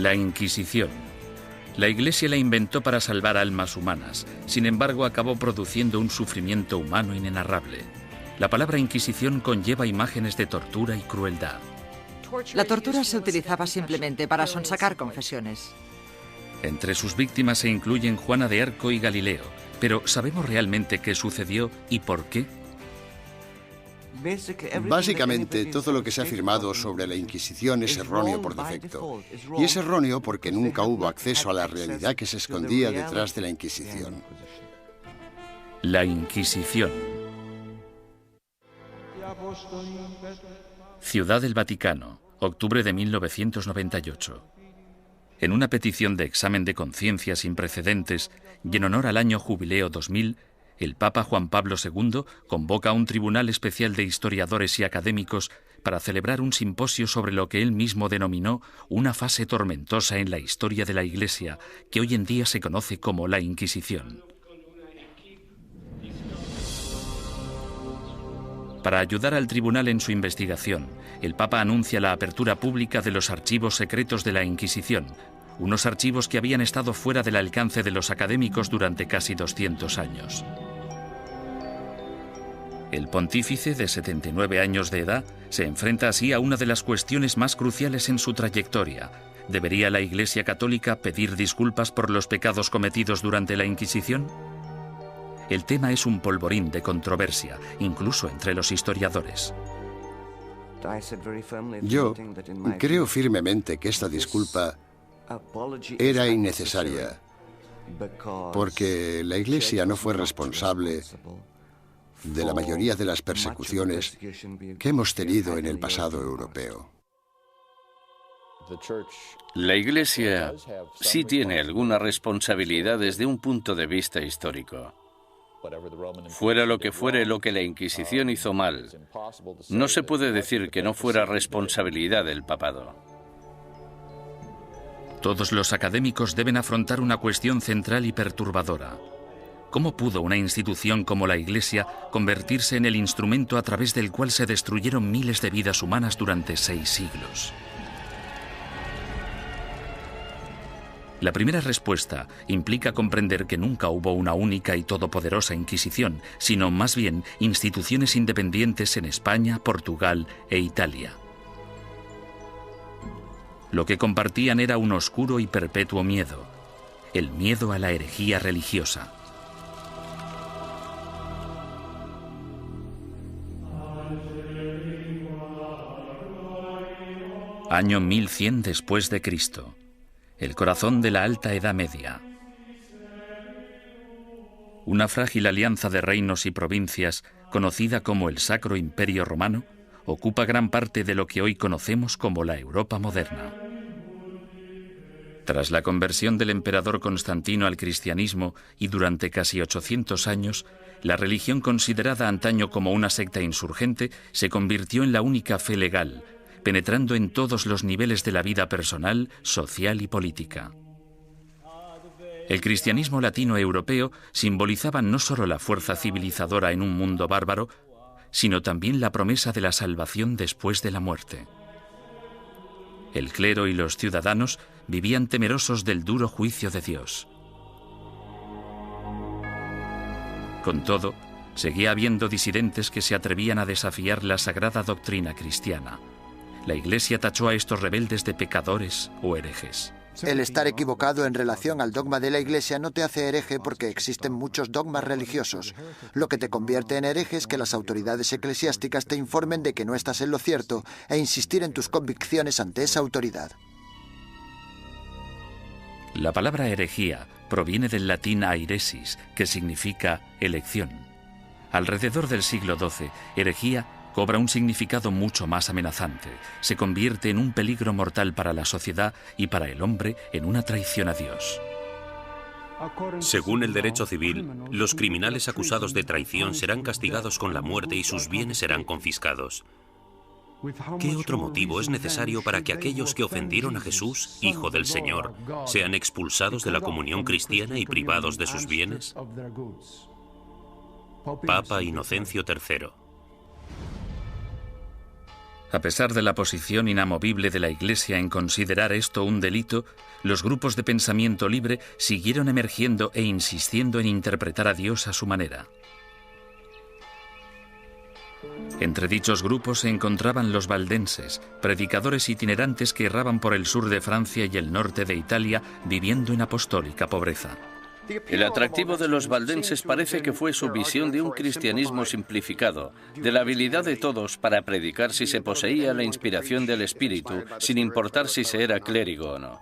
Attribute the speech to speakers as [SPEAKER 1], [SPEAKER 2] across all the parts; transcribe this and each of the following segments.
[SPEAKER 1] La Inquisición. La Iglesia la inventó para salvar almas humanas, sin embargo acabó produciendo un sufrimiento humano inenarrable. La palabra Inquisición conlleva imágenes de tortura y crueldad.
[SPEAKER 2] La tortura se utilizaba simplemente para sonsacar confesiones.
[SPEAKER 1] Entre sus víctimas se incluyen Juana de Arco y Galileo, pero ¿sabemos realmente qué sucedió y por qué?
[SPEAKER 3] Básicamente, todo lo que se ha afirmado sobre la Inquisición es erróneo por defecto. Y es erróneo porque nunca hubo acceso a la realidad que se escondía detrás de la Inquisición.
[SPEAKER 1] La Inquisición. Ciudad del Vaticano, octubre de 1998. En una petición de examen de conciencia sin precedentes y en honor al año jubileo 2000, el Papa Juan Pablo II convoca a un tribunal especial de historiadores y académicos para celebrar un simposio sobre lo que él mismo denominó una fase tormentosa en la historia de la Iglesia, que hoy en día se conoce como la Inquisición. Para ayudar al tribunal en su investigación, el Papa anuncia la apertura pública de los archivos secretos de la Inquisición, unos archivos que habían estado fuera del alcance de los académicos durante casi 200 años. El pontífice, de 79 años de edad, se enfrenta así a una de las cuestiones más cruciales en su trayectoria. ¿Debería la Iglesia Católica pedir disculpas por los pecados cometidos durante la Inquisición? El tema es un polvorín de controversia, incluso entre los historiadores.
[SPEAKER 3] Yo creo firmemente que esta disculpa era innecesaria, porque la Iglesia no fue responsable de la mayoría de las persecuciones que hemos tenido en el pasado europeo.
[SPEAKER 4] La Iglesia sí tiene alguna responsabilidad desde un punto de vista histórico. Fuera lo que fuere lo que la Inquisición hizo mal, no se puede decir que no fuera responsabilidad del papado.
[SPEAKER 1] Todos los académicos deben afrontar una cuestión central y perturbadora. ¿Cómo pudo una institución como la Iglesia convertirse en el instrumento a través del cual se destruyeron miles de vidas humanas durante 6 siglos? La primera respuesta implica comprender que nunca hubo una única y todopoderosa Inquisición, sino más bien instituciones independientes en España, Portugal e Italia. Lo que compartían era un oscuro y perpetuo miedo, el miedo a la herejía religiosa. Año 1100 después de Cristo. El corazón de la Alta Edad Media. Una frágil alianza de reinos y provincias, conocida como el Sacro Imperio Romano, ocupa gran parte de lo que hoy conocemos como la Europa moderna. Tras la conversión del emperador Constantino al cristianismo y durante casi 800 años, la religión considerada antaño como una secta insurgente se convirtió en la única fe legal, penetrando en todos los niveles de la vida personal, social y política. El cristianismo latino-europeo simbolizaba no solo la fuerza civilizadora en un mundo bárbaro, sino también la promesa de la salvación después de la muerte. El clero y los ciudadanos vivían temerosos del duro juicio de Dios. Con todo, seguía habiendo disidentes que se atrevían a desafiar la sagrada doctrina cristiana. La Iglesia tachó a estos rebeldes de pecadores o herejes.
[SPEAKER 5] El estar equivocado en relación al dogma de la Iglesia no te hace hereje porque existen muchos dogmas religiosos. Lo que te convierte en hereje es que las autoridades eclesiásticas te informen de que no estás en lo cierto e insistir en tus convicciones ante esa autoridad.
[SPEAKER 1] La palabra herejía proviene del latín airesis, que significa elección. Alrededor del siglo XII, herejía cobra un significado mucho más amenazante. Se convierte en un peligro mortal para la sociedad y para el hombre en una traición a Dios.
[SPEAKER 6] Según el derecho civil, los criminales acusados de traición serán castigados con la muerte y sus bienes serán confiscados. ¿Qué otro motivo es necesario para que aquellos que ofendieron a Jesús, Hijo del Señor, sean expulsados de la comunión cristiana y privados de sus bienes? Papa Inocencio III.
[SPEAKER 1] A pesar de la posición inamovible de la Iglesia en considerar esto un delito, los grupos de pensamiento libre siguieron emergiendo e insistiendo en interpretar a Dios a su manera. Entre dichos grupos se encontraban los valdenses, predicadores itinerantes que erraban por el sur de Francia y el norte de Italia, viviendo en apostólica pobreza.
[SPEAKER 4] El atractivo de los valdenses parece que fue su visión de un cristianismo simplificado, de la habilidad de todos para predicar si se poseía la inspiración del Espíritu, sin importar si se era clérigo o no.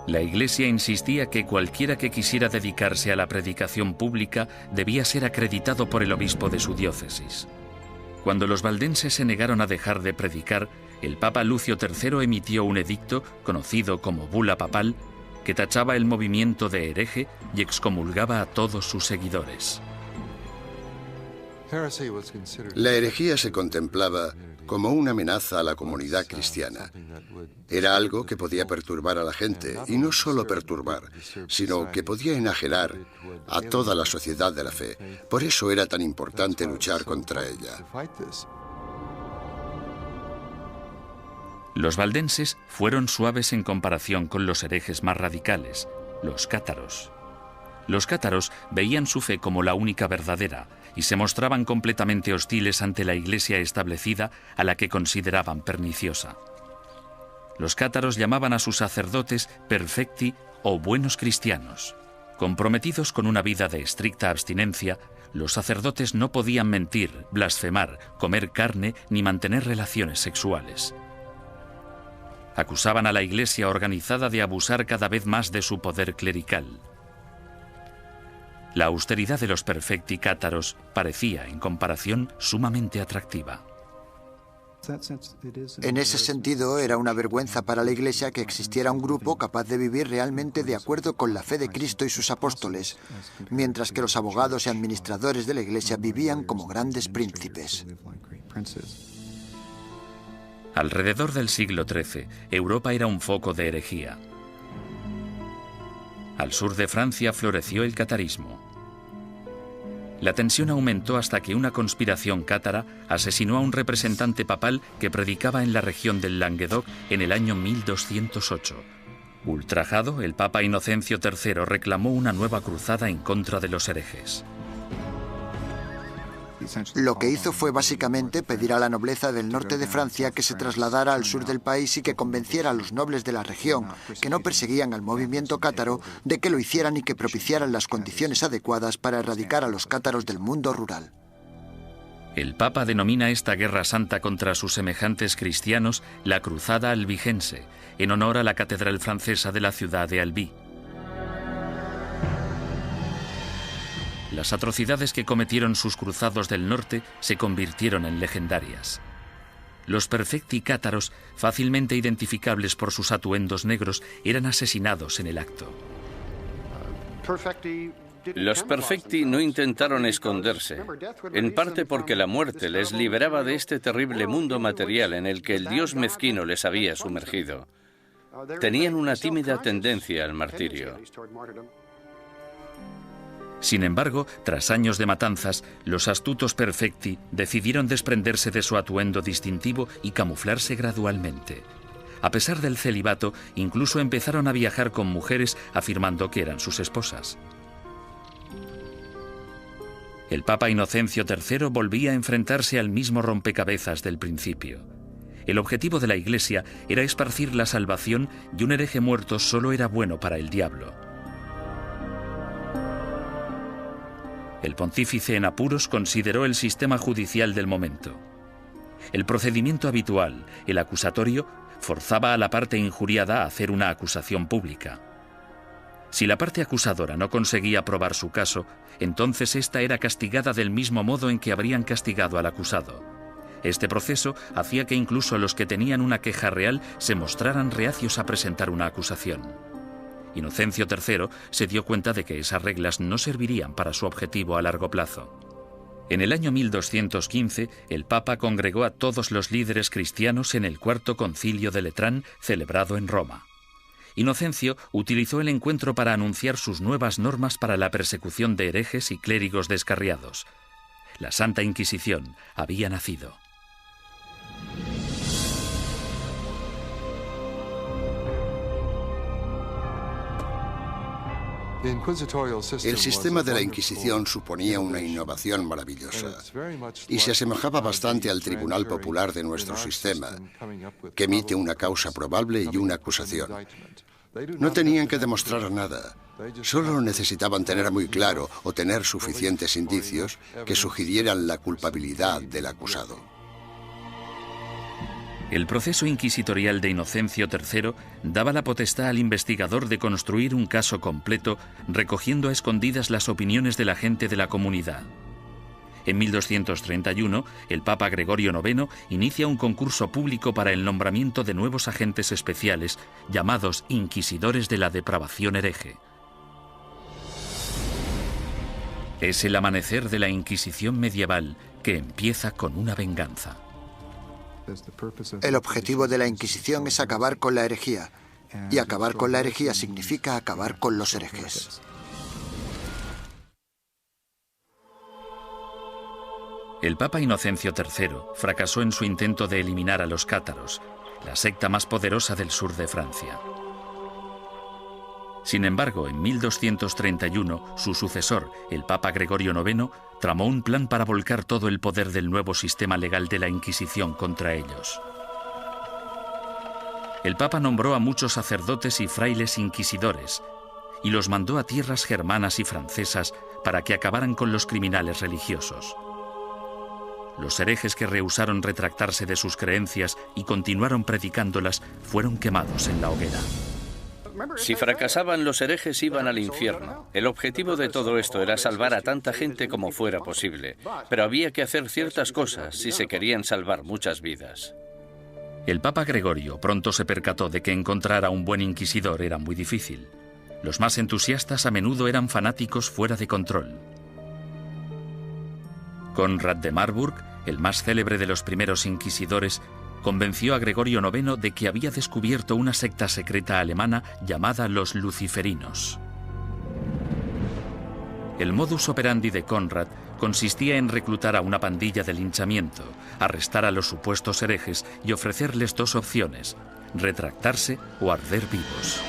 [SPEAKER 1] La Iglesia insistía que cualquiera que quisiera dedicarse a la predicación pública debía ser acreditado por el obispo de su diócesis. Cuando los valdenses se negaron a dejar de predicar, el Papa Lucio III emitió un edicto, conocido como Bula Papal, que tachaba el movimiento de hereje y excomulgaba a todos sus seguidores.
[SPEAKER 3] La herejía se contemplaba como una amenaza a la comunidad cristiana. Era algo que podía perturbar a la gente, y no solo perturbar, sino que podía enajenar a toda la sociedad de la fe. Por eso era tan importante luchar contra ella.
[SPEAKER 1] Los valdenses fueron suaves en comparación con los herejes más radicales, los cátaros. Los cátaros veían su fe como la única verdadera y se mostraban completamente hostiles ante la Iglesia establecida, a la que consideraban perniciosa. Los cátaros llamaban a sus sacerdotes perfecti o buenos cristianos. Comprometidos con una vida de estricta abstinencia, los sacerdotes no podían mentir, blasfemar, comer carne ni mantener relaciones sexuales. Acusaban a la Iglesia organizada de abusar cada vez más de su poder clerical. La austeridad de los perfecti cátaros parecía, en comparación, sumamente atractiva.
[SPEAKER 5] En ese sentido, era una vergüenza para la Iglesia que existiera un grupo capaz de vivir realmente de acuerdo con la fe de Cristo y sus apóstoles, mientras que los abogados y administradores de la Iglesia vivían como grandes príncipes.
[SPEAKER 1] Alrededor del siglo XIII, Europa era un foco de herejía. Al sur de Francia floreció el catarismo. La tensión aumentó hasta que una conspiración cátara asesinó a un representante papal que predicaba en la región del Languedoc en el año 1208. Ultrajado, el Papa Inocencio III reclamó una nueva cruzada en contra de los herejes.
[SPEAKER 5] Lo que hizo fue básicamente pedir a la nobleza del norte de Francia que se trasladara al sur del país y que convenciera a los nobles de la región, que no perseguían al movimiento cátaro, de que lo hicieran y que propiciaran las condiciones adecuadas para erradicar a los cátaros del mundo rural.
[SPEAKER 1] El Papa denomina esta guerra santa contra sus semejantes cristianos la Cruzada Albigense, en honor a la catedral francesa de la ciudad de Albi. Las atrocidades que cometieron sus cruzados del norte se convirtieron en legendarias. Los perfecti cátaros, fácilmente identificables por sus atuendos negros, eran asesinados en el acto.
[SPEAKER 4] Los perfecti no intentaron esconderse, en parte porque la muerte les liberaba de este terrible mundo material en el que el Dios mezquino les había sumergido. Tenían una tímida tendencia al martirio.
[SPEAKER 1] Sin embargo, tras años de matanzas, los astutos perfecti decidieron desprenderse de su atuendo distintivo y camuflarse gradualmente. A pesar del celibato, incluso empezaron a viajar con mujeres afirmando que eran sus esposas. El Papa Inocencio III volvía a enfrentarse al mismo rompecabezas del principio. El objetivo de la Iglesia era esparcir la salvación y un hereje muerto solo era bueno para el diablo. El pontífice en apuros consideró el sistema judicial del momento. El procedimiento habitual, el acusatorio, forzaba a la parte injuriada a hacer una acusación pública. Si la parte acusadora no conseguía probar su caso, entonces ésta era castigada del mismo modo en que habrían castigado al acusado. Este proceso hacía que incluso los que tenían una queja real se mostraran reacios a presentar una acusación. Inocencio III se dio cuenta de que esas reglas no servirían para su objetivo a largo plazo. En el año 1215, el Papa congregó a todos los líderes cristianos en el Cuarto Concilio de Letrán, celebrado en Roma. Inocencio utilizó el encuentro para anunciar sus nuevas normas para la persecución de herejes y clérigos descarriados. La Santa Inquisición había nacido.
[SPEAKER 3] El sistema de la Inquisición suponía una innovación maravillosa y se asemejaba bastante al Tribunal Popular de nuestro sistema, que emite una causa probable y una acusación. No tenían que demostrar nada, solo necesitaban tener muy claro o tener suficientes indicios que sugirieran la culpabilidad del acusado.
[SPEAKER 1] El proceso inquisitorial de Inocencio III daba la potestad al investigador de construir un caso completo, recogiendo a escondidas las opiniones de la gente de la comunidad. En 1231, el Papa Gregorio IX inicia un concurso público para el nombramiento de nuevos agentes especiales, llamados inquisidores de la depravación hereje. Es el amanecer de la Inquisición medieval, que empieza con una venganza.
[SPEAKER 5] El objetivo de la Inquisición es acabar con la herejía, y acabar con la herejía significa acabar con los herejes.
[SPEAKER 1] El Papa Inocencio III fracasó en su intento de eliminar a los cátaros, la secta más poderosa del sur de Francia. Sin embargo, en 1231, su sucesor, el Papa Gregorio IX, tramó un plan para volcar todo el poder del nuevo sistema legal de la Inquisición contra ellos. El Papa nombró a muchos sacerdotes y frailes inquisidores y los mandó a tierras germanas y francesas para que acabaran con los criminales religiosos. Los herejes que rehusaron retractarse de sus creencias y continuaron predicándolas fueron quemados en la hoguera.
[SPEAKER 4] Si fracasaban los herejes, iban al infierno. El objetivo de todo esto era salvar a tanta gente como fuera posible, pero había que hacer ciertas cosas si se querían salvar muchas vidas.
[SPEAKER 1] El Papa Gregorio pronto se percató de que encontrar a un buen inquisidor era muy difícil. Los más entusiastas a menudo eran fanáticos fuera de control. Conrad de Marburg, el más célebre de los primeros inquisidores, convenció a Gregorio IX de que había descubierto una secta secreta alemana llamada los luciferinos. El modus operandi de Conrad consistía en reclutar a una pandilla de linchamiento, arrestar a los supuestos herejes y ofrecerles dos opciones: retractarse o arder vivos.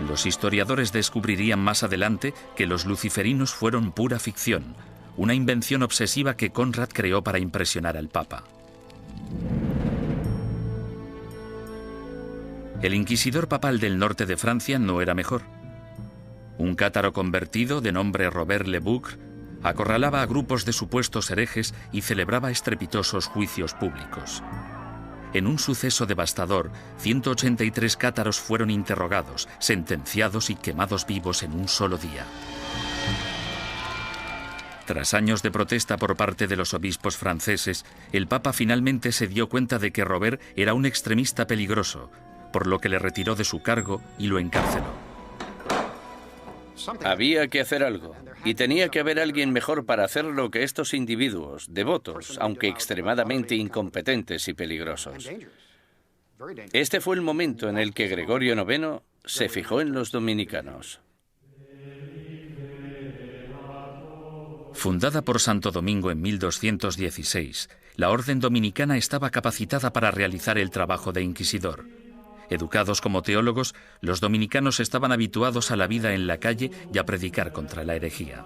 [SPEAKER 1] Los historiadores descubrirían más adelante que los luciferinos fueron pura ficción, una invención obsesiva que Conrad creó para impresionar al Papa. El inquisidor papal del norte de Francia no era mejor. Un cátaro convertido de nombre Robert Le Boucq acorralaba a grupos de supuestos herejes y celebraba estrepitosos juicios públicos. En un suceso devastador, 183 cátaros fueron interrogados, sentenciados y quemados vivos en un solo día. Tras años de protesta por parte de los obispos franceses, el Papa finalmente se dio cuenta de que Robert era un extremista peligroso, por lo que le retiró de su cargo y lo encarceló.
[SPEAKER 4] Había que hacer algo, y tenía que haber alguien mejor para hacerlo que estos individuos, devotos, aunque extremadamente incompetentes y peligrosos. Este fue el momento en el que Gregorio IX se fijó en los dominicanos.
[SPEAKER 1] Fundada por Santo Domingo en 1216, la orden dominicana estaba capacitada para realizar el trabajo de inquisidor. Educados como teólogos, los dominicanos estaban habituados a la vida en la calle y a predicar contra la herejía.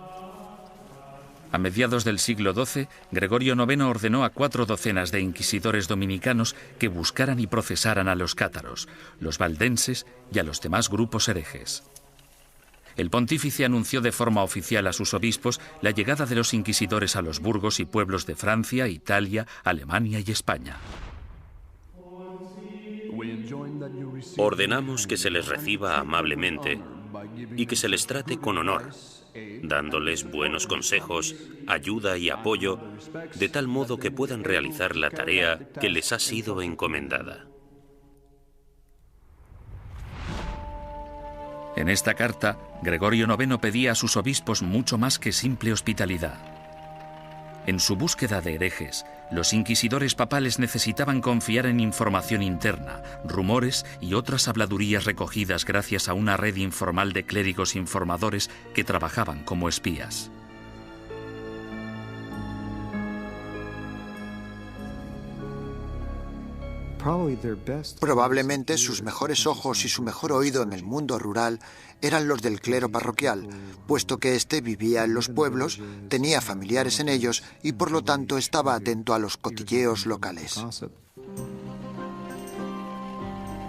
[SPEAKER 1] A mediados del siglo XII, Gregorio IX ordenó a 4 docenas de inquisidores dominicanos que buscaran y procesaran a los cátaros, los valdenses y a los demás grupos herejes. El pontífice anunció de forma oficial a sus obispos la llegada de los inquisidores a los burgos y pueblos de Francia, Italia, Alemania y España.
[SPEAKER 6] Ordenamos que se les reciba amablemente y que se les trate con honor, dándoles buenos consejos, ayuda y apoyo, de tal modo que puedan realizar la tarea que les ha sido encomendada.
[SPEAKER 1] En esta carta, Gregorio IX pedía a sus obispos mucho más que simple hospitalidad. En su búsqueda de herejes, los inquisidores papales necesitaban confiar en información interna, rumores y otras habladurías recogidas gracias a una red informal de clérigos informadores que trabajaban como espías.
[SPEAKER 5] Probablemente sus mejores ojos y su mejor oído en el mundo rural eran los del clero parroquial, puesto que éste vivía en los pueblos, tenía familiares en ellos y por lo tanto estaba atento a los cotilleos locales.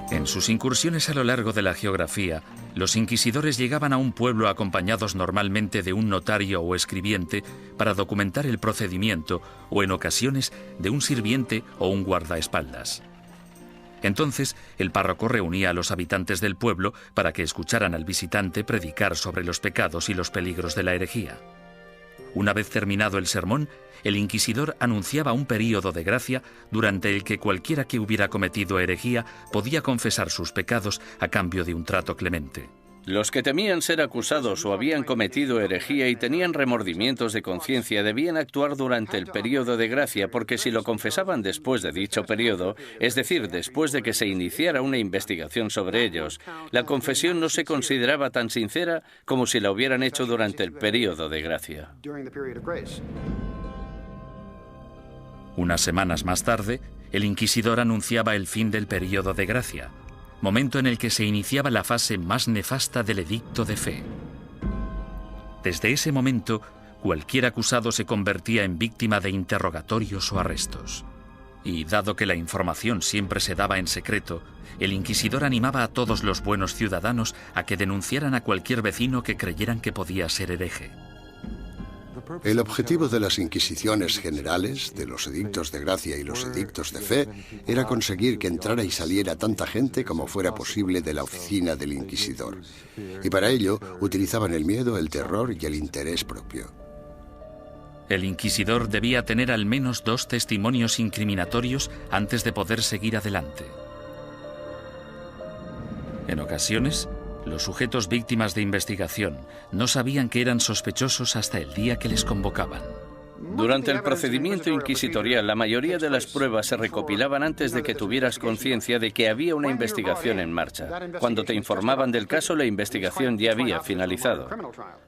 [SPEAKER 1] En sus incursiones a lo largo de la geografía, los inquisidores llegaban a un pueblo acompañados normalmente de un notario o escribiente para documentar el procedimiento o, en ocasiones, de un sirviente o un guardaespaldas. Entonces, el párroco reunía a los habitantes del pueblo para que escucharan al visitante predicar sobre los pecados y los peligros de la herejía. Una vez terminado el sermón, el inquisidor anunciaba un período de gracia durante el que cualquiera que hubiera cometido herejía podía confesar sus pecados a cambio de un trato clemente.
[SPEAKER 4] Los que temían ser acusados o habían cometido herejía y tenían remordimientos de conciencia debían actuar durante el período de gracia, porque si lo confesaban después de dicho período, es decir, después de que se iniciara una investigación sobre ellos, la confesión no se consideraba tan sincera como si la hubieran hecho durante el período de gracia.
[SPEAKER 1] Unas semanas más tarde, el inquisidor anunciaba el fin del período de gracia, momento en el que se iniciaba la fase más nefasta del edicto de fe. Desde ese momento, cualquier acusado se convertía en víctima de interrogatorios o arrestos. Y dado que la información siempre se daba en secreto, el inquisidor animaba a todos los buenos ciudadanos a que denunciaran a cualquier vecino que creyeran que podía ser hereje.
[SPEAKER 3] El objetivo de las inquisiciones generales, de los edictos de gracia y los edictos de fe, era conseguir que entrara y saliera tanta gente como fuera posible de la oficina del inquisidor. Y para ello utilizaban el miedo, el terror y el interés propio.
[SPEAKER 1] El inquisidor debía tener al menos 2 testimonios incriminatorios antes de poder seguir adelante. En ocasiones, los sujetos víctimas de investigación no sabían que eran sospechosos hasta el día que les convocaban.
[SPEAKER 4] Durante el procedimiento inquisitorial, la mayoría de las pruebas se recopilaban antes de que tuvieras conciencia de que había una investigación en marcha. Cuando te informaban del caso, la investigación ya había finalizado.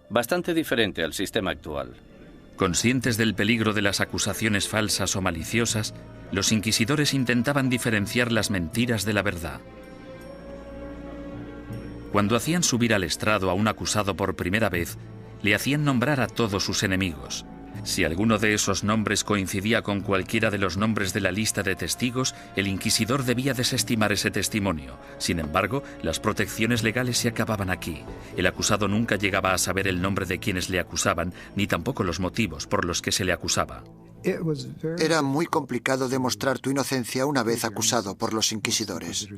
[SPEAKER 4] Bastante diferente al sistema actual.
[SPEAKER 1] Conscientes del peligro de las acusaciones falsas o maliciosas, los inquisidores intentaban diferenciar las mentiras de la verdad. Cuando hacían subir al estrado a un acusado por primera vez, le hacían nombrar a todos sus enemigos. Si alguno de esos nombres coincidía con cualquiera de los nombres de la lista de testigos, el inquisidor debía desestimar ese testimonio. Sin embargo, las protecciones legales se acababan aquí. El acusado nunca llegaba a saber el nombre de quienes le acusaban, ni tampoco los motivos por los que se le acusaba.
[SPEAKER 5] Era muy complicado demostrar tu inocencia una vez acusado por los inquisidores.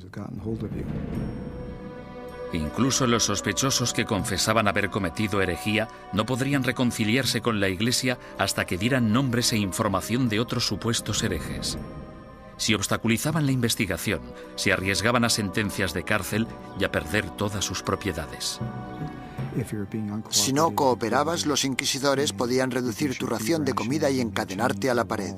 [SPEAKER 1] Incluso los sospechosos que confesaban haber cometido herejía no podrían reconciliarse con la Iglesia hasta que dieran nombres e información de otros supuestos herejes. Si obstaculizaban la investigación, se arriesgaban a sentencias de cárcel y a perder todas sus propiedades.
[SPEAKER 5] Si no cooperabas, los inquisidores podían reducir tu ración de comida y encadenarte a la pared.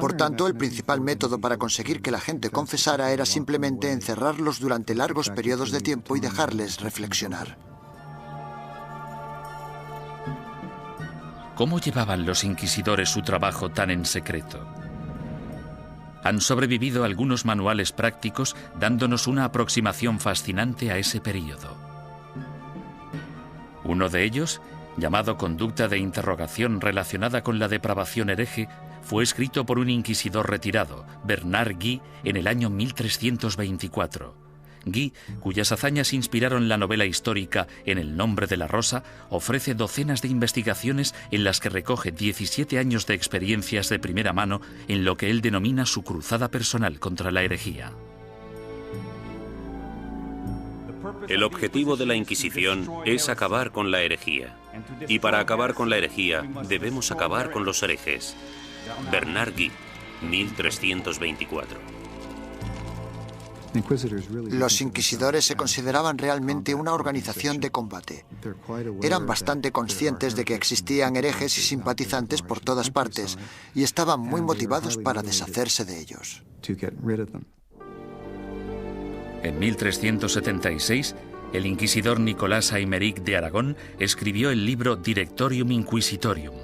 [SPEAKER 5] Por tanto, el principal método para conseguir que la gente confesara era simplemente encerrarlos durante largos periodos de tiempo y dejarles reflexionar.
[SPEAKER 1] ¿Cómo llevaban los inquisidores su trabajo tan en secreto? Han sobrevivido algunos manuales prácticos dándonos una aproximación fascinante a ese período. Uno de ellos, llamado Conducta de interrogación relacionada con la depravación hereje, fue escrito por un inquisidor retirado, Bernard Guy, en el año 1324. Guy, cuyas hazañas inspiraron la novela histórica En el nombre de la rosa, ofrece docenas de investigaciones en las que recoge 17 años de experiencias de primera mano en lo que él denomina su cruzada personal contra la herejía.
[SPEAKER 6] El objetivo de la Inquisición es acabar con la herejía. Y para acabar con la herejía, debemos acabar con los herejes. Bernard Guy, 1324.
[SPEAKER 5] Los inquisidores se consideraban realmente una organización de combate. Eran bastante conscientes de que existían herejes y simpatizantes por todas partes y estaban muy motivados para deshacerse de ellos.
[SPEAKER 1] En 1376, el inquisidor Nicolás Aymeric de Aragón escribió el libro Directorium Inquisitorium.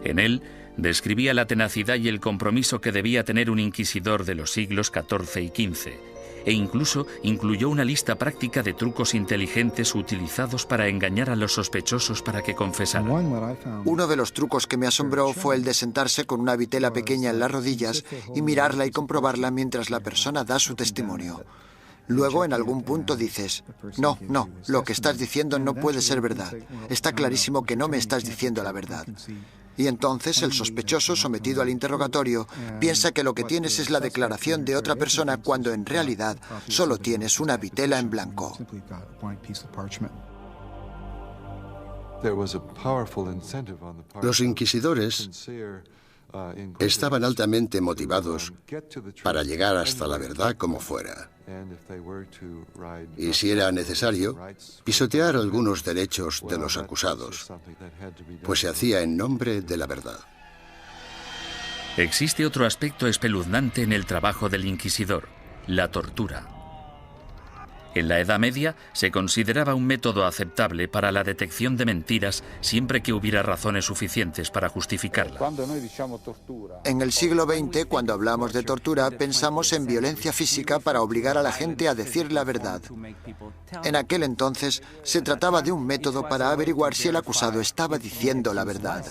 [SPEAKER 1] En él Describía la tenacidad y el compromiso que debía tener un inquisidor de los siglos XIV y XV, e incluso incluyó una lista práctica de trucos inteligentes utilizados para engañar a los sospechosos para que confesaran.
[SPEAKER 5] Uno de los trucos que me asombró fue el de sentarse con una vitela pequeña en las rodillas y mirarla y comprobarla mientras la persona da su testimonio. Luego, en algún punto dices, no, lo que estás diciendo no puede ser verdad. Está clarísimo que no me estás diciendo la verdad. Y entonces el sospechoso, sometido al interrogatorio, piensa que lo que tienes es la declaración de otra persona cuando en realidad solo tienes una vitela en blanco.
[SPEAKER 3] Los inquisidores estaban altamente motivados para llegar hasta la verdad como fuera. Y si era necesario, pisotear algunos derechos de los acusados, pues se hacía en nombre de la verdad.
[SPEAKER 1] Existe otro aspecto espeluznante en el trabajo del inquisidor: la tortura. En la Edad Media se consideraba un método aceptable para la detección de mentiras siempre que hubiera razones suficientes para justificarla.
[SPEAKER 5] En el siglo XX, cuando hablamos de tortura, pensamos en violencia física para obligar a la gente a decir la verdad. En aquel entonces, se trataba de un método para averiguar si el acusado estaba diciendo la verdad.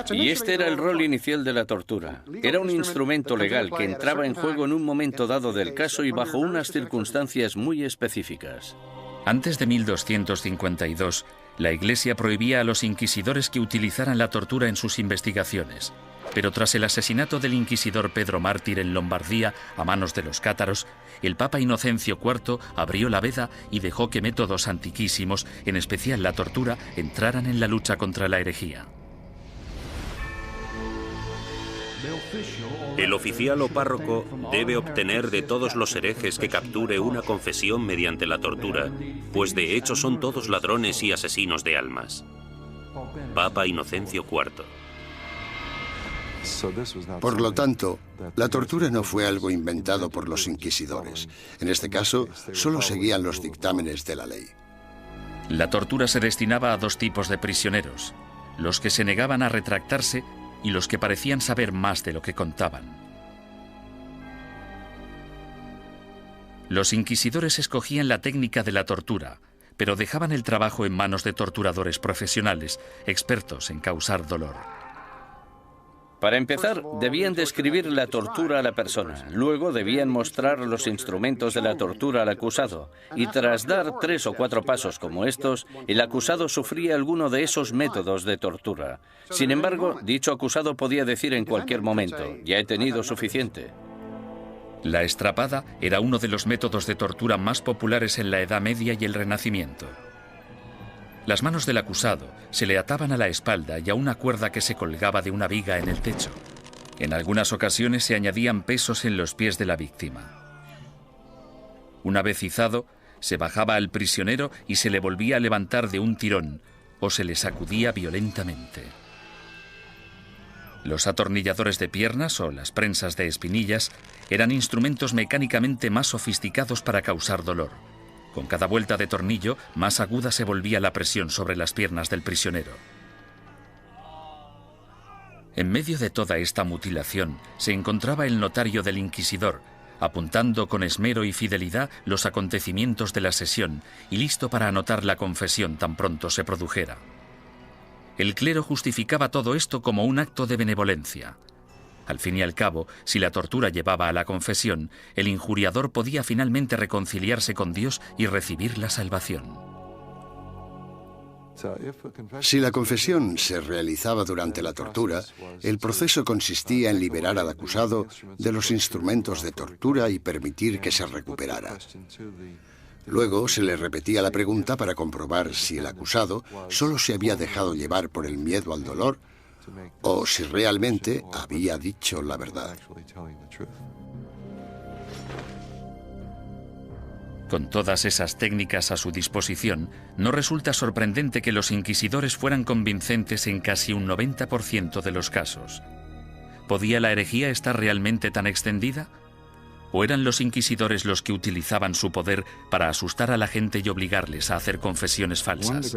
[SPEAKER 4] Y este era el rol inicial de la tortura. Era un instrumento legal que entraba en juego en un momento dado del caso y bajo unas circunstancias muy específicas.
[SPEAKER 1] Antes de 1252, la Iglesia prohibía a los inquisidores que utilizaran la tortura en sus investigaciones. Pero tras el asesinato del inquisidor Pedro Mártir en Lombardía a manos de los cátaros, el Papa Inocencio IV abrió la veda y dejó que métodos antiquísimos, en especial la tortura, entraran en la lucha contra la herejía.
[SPEAKER 6] El oficial o párroco debe obtener de todos los herejes que capture una confesión mediante la tortura, pues de hecho son todos ladrones y asesinos de almas. Papa Inocencio IV.
[SPEAKER 3] Por lo tanto, la tortura no fue algo inventado por los inquisidores. En este caso, solo seguían los dictámenes de la ley.
[SPEAKER 1] La tortura se destinaba a dos tipos de prisioneros: los que se negaban a retractarse y los que parecían saber más de lo que contaban. Los inquisidores escogían la técnica de la tortura, pero dejaban el trabajo en manos de torturadores profesionales, expertos en causar dolor.
[SPEAKER 4] Para empezar, debían describir la tortura a la persona. Luego debían mostrar los instrumentos de la tortura al acusado. Y tras dar 3 o 4 pasos como estos, el acusado sufría alguno de esos métodos de tortura. Sin embargo, dicho acusado podía decir en cualquier momento: ya he tenido suficiente.
[SPEAKER 1] La estrapada era uno de los métodos de tortura más populares en la Edad Media y el Renacimiento. Las manos del acusado se le ataban a la espalda y a una cuerda que se colgaba de una viga en el techo. En algunas ocasiones se añadían pesos en los pies de la víctima. Una vez izado, se bajaba al prisionero y se le volvía a levantar de un tirón o se le sacudía violentamente. Los atornilladores de piernas o las prensas de espinillas eran instrumentos mecánicamente más sofisticados para causar dolor. Con cada vuelta de tornillo, más aguda se volvía la presión sobre las piernas del prisionero. En medio de toda esta mutilación se encontraba el notario del inquisidor, apuntando con esmero y fidelidad los acontecimientos de la sesión y listo para anotar la confesión tan pronto se produjera. El clero justificaba todo esto como un acto de benevolencia. Al fin y al cabo, si la tortura llevaba a la confesión, el injuriador podía finalmente reconciliarse con Dios y recibir la salvación.
[SPEAKER 3] Si la confesión se realizaba durante la tortura, el proceso consistía en liberar al acusado de los instrumentos de tortura y permitir que se recuperara. Luego se le repetía la pregunta para comprobar si el acusado solo se había dejado llevar por el miedo al dolor o si realmente había dicho la verdad.
[SPEAKER 1] Con todas esas técnicas a su disposición, no resulta sorprendente que los inquisidores fueran convincentes en casi un 90% de los casos. ¿Podía la herejía estar realmente tan extendida? ¿O eran los inquisidores los que utilizaban su poder para asustar a la gente y obligarles a hacer confesiones falsas?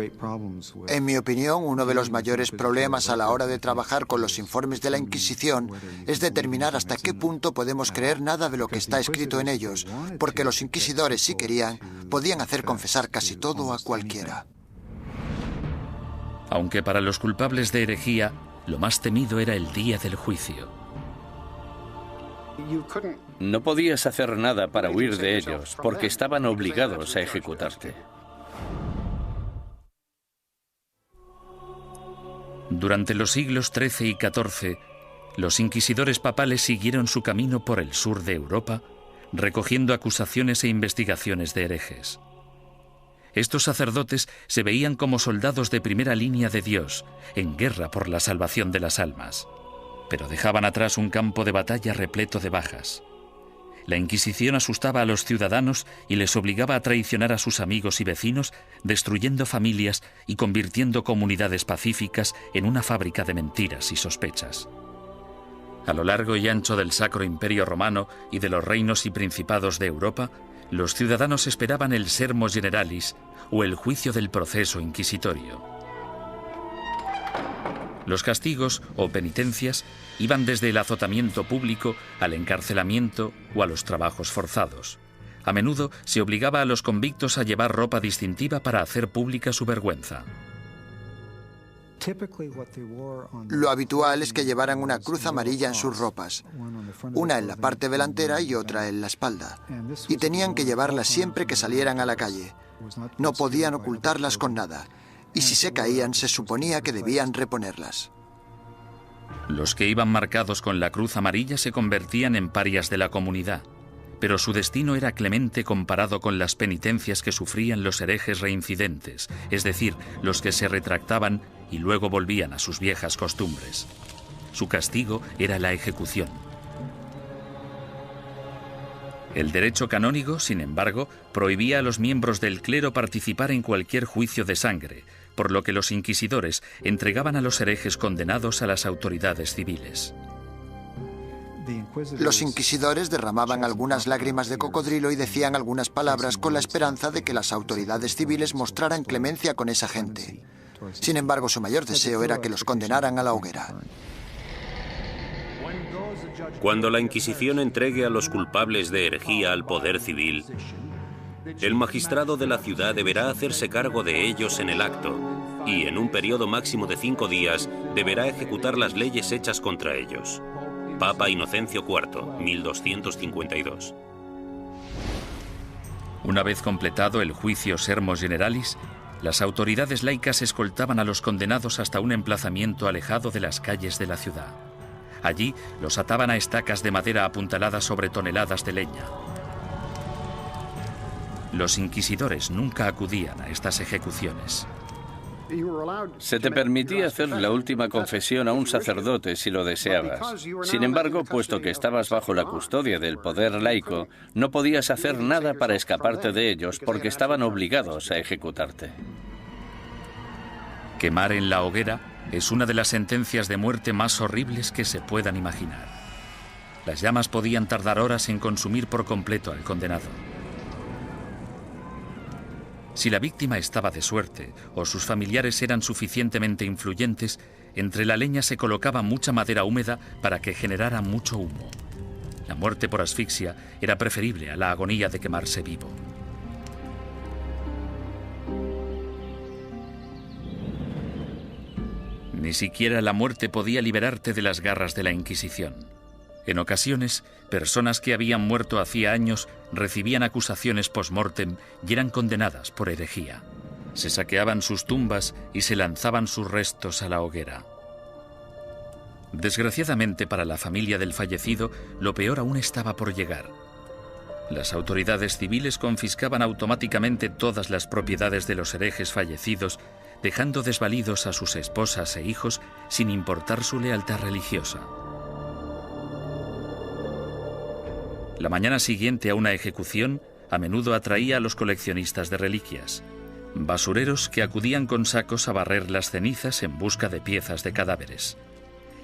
[SPEAKER 5] En mi opinión, uno de los mayores problemas a la hora de trabajar con los informes de la Inquisición es determinar hasta qué punto podemos creer nada de lo que está escrito en ellos, porque los inquisidores, si querían, podían hacer confesar casi todo a cualquiera.
[SPEAKER 1] Aunque para los culpables de herejía, lo más temido era el día del juicio.
[SPEAKER 4] No podías hacer nada para huir de ellos, porque estaban obligados a ejecutarte.
[SPEAKER 1] Durante los siglos XIII y XIV, los inquisidores papales siguieron su camino por el sur de Europa, recogiendo acusaciones e investigaciones de herejes. Estos sacerdotes se veían como soldados de primera línea de Dios, en guerra por la salvación de las almas, pero dejaban atrás un campo de batalla repleto de bajas. La Inquisición asustaba a los ciudadanos y les obligaba a traicionar a sus amigos y vecinos, destruyendo familias y convirtiendo comunidades pacíficas en una fábrica de mentiras y sospechas. A lo largo y ancho del Sacro Imperio Romano y de los reinos y principados de Europa, los ciudadanos esperaban el Sermo Generalis o el juicio del proceso inquisitorio. Los castigos o penitencias iban desde el azotamiento público al encarcelamiento o a los trabajos forzados. A menudo se obligaba a los convictos a llevar ropa distintiva para hacer pública su vergüenza.
[SPEAKER 5] Lo habitual es que llevaran una cruz amarilla en sus ropas, una en la parte delantera y otra en la espalda, y tenían que llevarlas siempre que salieran a la calle. No podían ocultarlas con nada, y si se caían se suponía que debían reponerlas.
[SPEAKER 1] Los que iban marcados con la cruz amarilla se convertían en parias de la comunidad, pero su destino era clemente comparado con las penitencias que sufrían los herejes reincidentes, es decir, los que se retractaban y luego volvían a sus viejas costumbres. Su castigo era la ejecución. El derecho canónico, sin embargo, prohibía a los miembros del clero participar en cualquier juicio de sangre, por lo que los inquisidores entregaban a los herejes condenados a las autoridades civiles.
[SPEAKER 5] Los inquisidores derramaban algunas lágrimas de cocodrilo y decían algunas palabras con la esperanza de que las autoridades civiles mostraran clemencia con esa gente. Sin embargo, su mayor deseo era que los condenaran a la hoguera.
[SPEAKER 6] Cuando la Inquisición entregue a los culpables de herejía al poder civil, el magistrado de la ciudad deberá hacerse cargo de ellos en el acto y, en un periodo máximo de 5 días, deberá ejecutar las leyes hechas contra ellos. Papa Inocencio IV, 1252.
[SPEAKER 1] Una vez completado el juicio Sermo Generalis, las autoridades laicas escoltaban a los condenados hasta un emplazamiento alejado de las calles de la ciudad. Allí los ataban a estacas de madera apuntaladas sobre toneladas de leña. Los inquisidores nunca acudían a estas ejecuciones.
[SPEAKER 4] Se te permitía hacer la última confesión a un sacerdote si lo deseabas. Sin embargo, puesto que estabas bajo la custodia del poder laico, no podías hacer nada para escaparte de ellos porque estaban obligados a ejecutarte.
[SPEAKER 1] Quemar en la hoguera es una de las sentencias de muerte más horribles que se puedan imaginar. Las llamas podían tardar horas en consumir por completo al condenado. Si la víctima estaba de suerte o sus familiares eran suficientemente influyentes, entre la leña se colocaba mucha madera húmeda para que generara mucho humo. La muerte por asfixia era preferible a la agonía de quemarse vivo. Ni siquiera la muerte podía liberarte de las garras de la Inquisición. En ocasiones, personas que habían muerto hacía años recibían acusaciones post-mortem y eran condenadas por herejía. Se saqueaban sus tumbas y se lanzaban sus restos a la hoguera. Desgraciadamente para la familia del fallecido, lo peor aún estaba por llegar. Las autoridades civiles confiscaban automáticamente todas las propiedades de los herejes fallecidos, dejando desvalidos a sus esposas e hijos sin importar su lealtad religiosa. La mañana siguiente a una ejecución a menudo atraía a los coleccionistas de reliquias, basureros que acudían con sacos a barrer las cenizas en busca de piezas de cadáveres.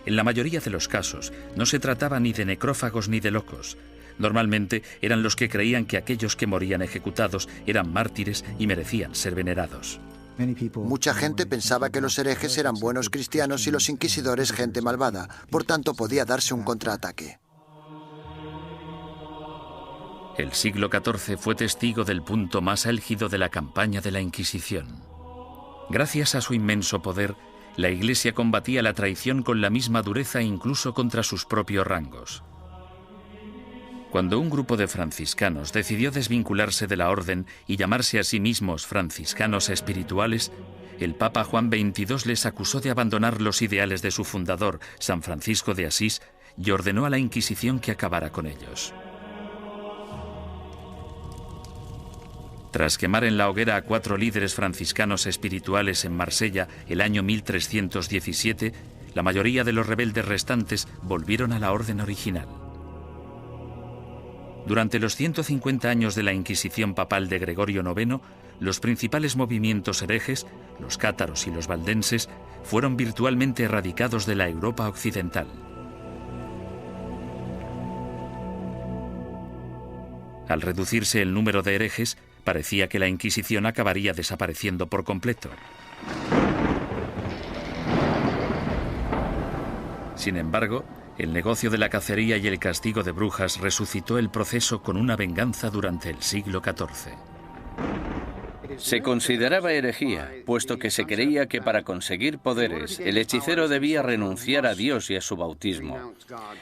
[SPEAKER 1] En la mayoría de los casos no se trataba ni de necrófagos ni de locos. Normalmente eran los que creían que aquellos que morían ejecutados eran mártires y merecían ser venerados.
[SPEAKER 5] Mucha gente pensaba que los herejes eran buenos cristianos y los inquisidores gente malvada, por tanto podía darse un contraataque.
[SPEAKER 1] El siglo XIV fue testigo del punto más álgido de la campaña de la Inquisición. Gracias a su inmenso poder, la Iglesia combatía la traición con la misma dureza incluso contra sus propios rangos. Cuando un grupo de franciscanos decidió desvincularse de la orden y llamarse a sí mismos franciscanos espirituales, el Papa Juan XXII les acusó de abandonar los ideales de su fundador, San Francisco de Asís, y ordenó a la Inquisición que acabara con ellos. Tras quemar en la hoguera a 4 líderes franciscanos espirituales en Marsella el año 1317, la mayoría de los rebeldes restantes volvieron a la orden original. Durante los 150 años de la Inquisición papal de Gregorio IX, los principales movimientos herejes, los cátaros y los valdenses, fueron virtualmente erradicados de la Europa occidental. Al reducirse el número de herejes, parecía que la Inquisición acabaría desapareciendo por completo. Sin embargo, el negocio de la cacería y el castigo de brujas resucitó el proceso con una venganza durante el siglo XIV.
[SPEAKER 4] Se consideraba herejía, puesto que se creía que para conseguir poderes el hechicero debía renunciar a Dios y a su bautismo.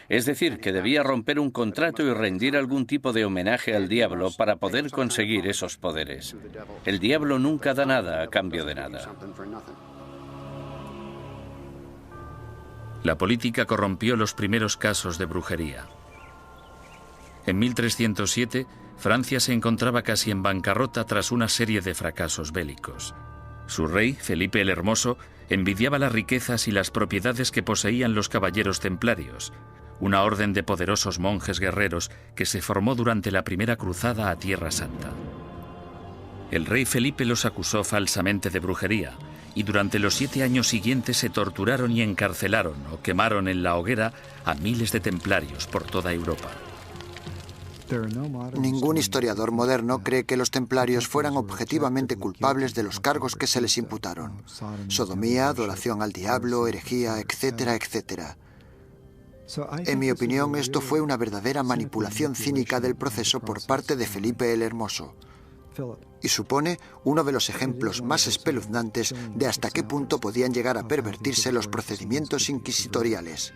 [SPEAKER 4] Es decir, que debía romper un contrato y rendir algún tipo de homenaje al diablo para poder conseguir esos poderes. El diablo nunca da nada a cambio de nada.
[SPEAKER 1] La política corrompió los primeros casos de brujería. En 1307, Francia se encontraba casi en bancarrota tras una serie de fracasos bélicos. Su rey, Felipe el Hermoso, envidiaba las riquezas y las propiedades que poseían los caballeros templarios, una orden de poderosos monjes guerreros que se formó durante la primera cruzada a Tierra Santa. El rey Felipe los acusó falsamente de brujería, y durante los 7 años siguientes se torturaron y encarcelaron o quemaron en la hoguera a miles de templarios por toda Europa.
[SPEAKER 5] Ningún historiador moderno cree que los templarios fueran objetivamente culpables de los cargos que se les imputaron: sodomía, adoración al diablo, herejía, etcétera, etcétera. En mi opinión, esto fue una verdadera manipulación cínica del proceso por parte de Felipe el Hermoso, y supone uno de los ejemplos más espeluznantes de hasta qué punto podían llegar a pervertirse los procedimientos inquisitoriales.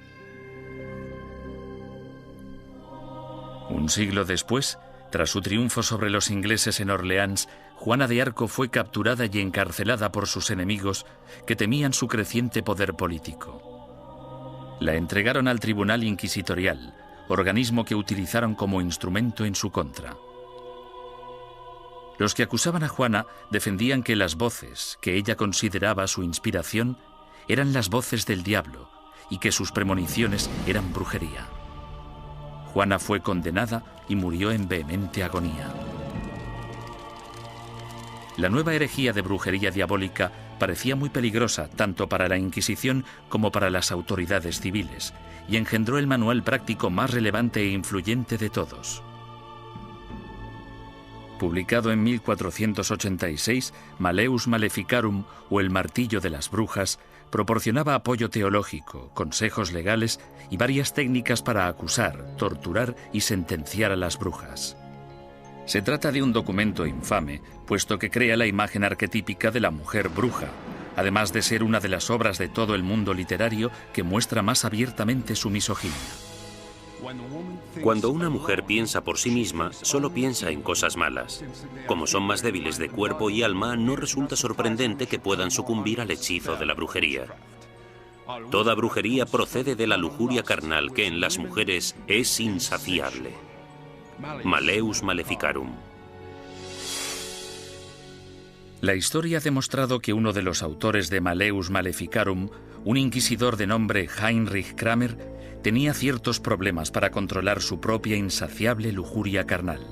[SPEAKER 1] Un siglo después, tras su triunfo sobre los ingleses en Orleans, Juana de Arco fue capturada y encarcelada por sus enemigos, que temían su creciente poder político. La entregaron al Tribunal Inquisitorial, organismo que utilizaron como instrumento en su contra. Los que acusaban a Juana defendían que las voces que ella consideraba su inspiración eran las voces del diablo y que sus premoniciones eran brujería. Juana fue condenada y murió en vehemente agonía. La nueva herejía de brujería diabólica parecía muy peligrosa tanto para la Inquisición como para las autoridades civiles, y engendró el manual práctico más relevante e influyente de todos. Publicado en 1486, Malleus Maleficarum, o El martillo de las brujas, proporcionaba apoyo teológico, consejos legales y varias técnicas para acusar, torturar y sentenciar a las brujas. Se trata de un documento infame, puesto que crea la imagen arquetípica de la mujer bruja, además de ser una de las obras de todo el mundo literario que muestra más abiertamente su misoginia.
[SPEAKER 6] Cuando una mujer piensa por sí misma, solo piensa en cosas malas. Como son más débiles de cuerpo y alma, no resulta sorprendente que puedan sucumbir al hechizo de la brujería. Toda brujería procede de la lujuria carnal que en las mujeres es insaciable. Malleus Maleficarum.
[SPEAKER 1] La historia ha demostrado que uno de los autores de Malleus Maleficarum, un inquisidor de nombre Heinrich Kramer, tenía ciertos problemas para controlar su propia insaciable lujuria carnal.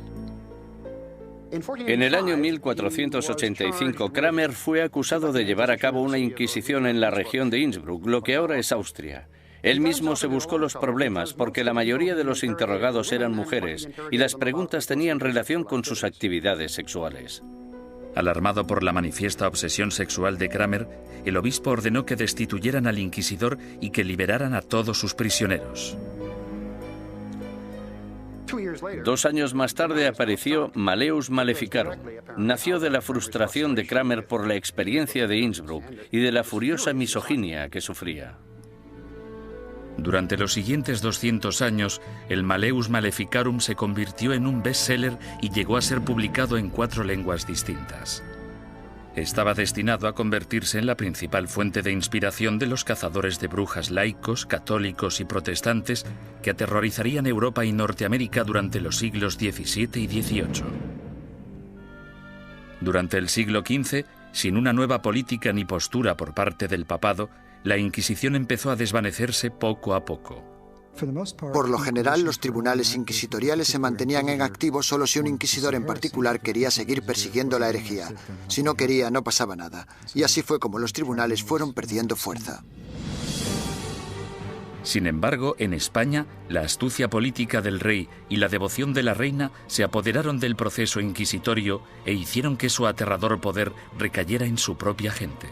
[SPEAKER 4] En el año 1485, Kramer fue acusado de llevar a cabo una inquisición en la región de Innsbruck, lo que ahora es Austria. Él mismo se buscó los problemas porque la mayoría de los interrogados eran mujeres y las preguntas tenían relación con sus actividades sexuales.
[SPEAKER 1] Alarmado por la manifiesta obsesión sexual de Kramer, el obispo ordenó que destituyeran al inquisidor y que liberaran a todos sus prisioneros.
[SPEAKER 4] 2 años más tarde apareció Malleus Maleficarum. Nació de la frustración de Kramer por la experiencia de Innsbruck y de la furiosa misoginia que sufría.
[SPEAKER 1] Durante los siguientes 200 años, el Malleus Maleficarum se convirtió en un bestseller y llegó a ser publicado en 4 lenguas distintas. Estaba destinado a convertirse en la principal fuente de inspiración de los cazadores de brujas laicos, católicos y protestantes que aterrorizarían Europa y Norteamérica durante los siglos XVII y XVIII. Durante el siglo XV, sin una nueva política ni postura por parte del papado, la Inquisición empezó a desvanecerse poco a poco.
[SPEAKER 5] Por lo general, los tribunales inquisitoriales se mantenían en activo solo si un inquisidor en particular quería seguir persiguiendo la herejía. Si no quería, no pasaba nada. Y así fue como los tribunales fueron perdiendo fuerza.
[SPEAKER 1] Sin embargo, en España, la astucia política del rey y la devoción de la reina se apoderaron del proceso inquisitorio e hicieron que su aterrador poder recayera en su propia gente.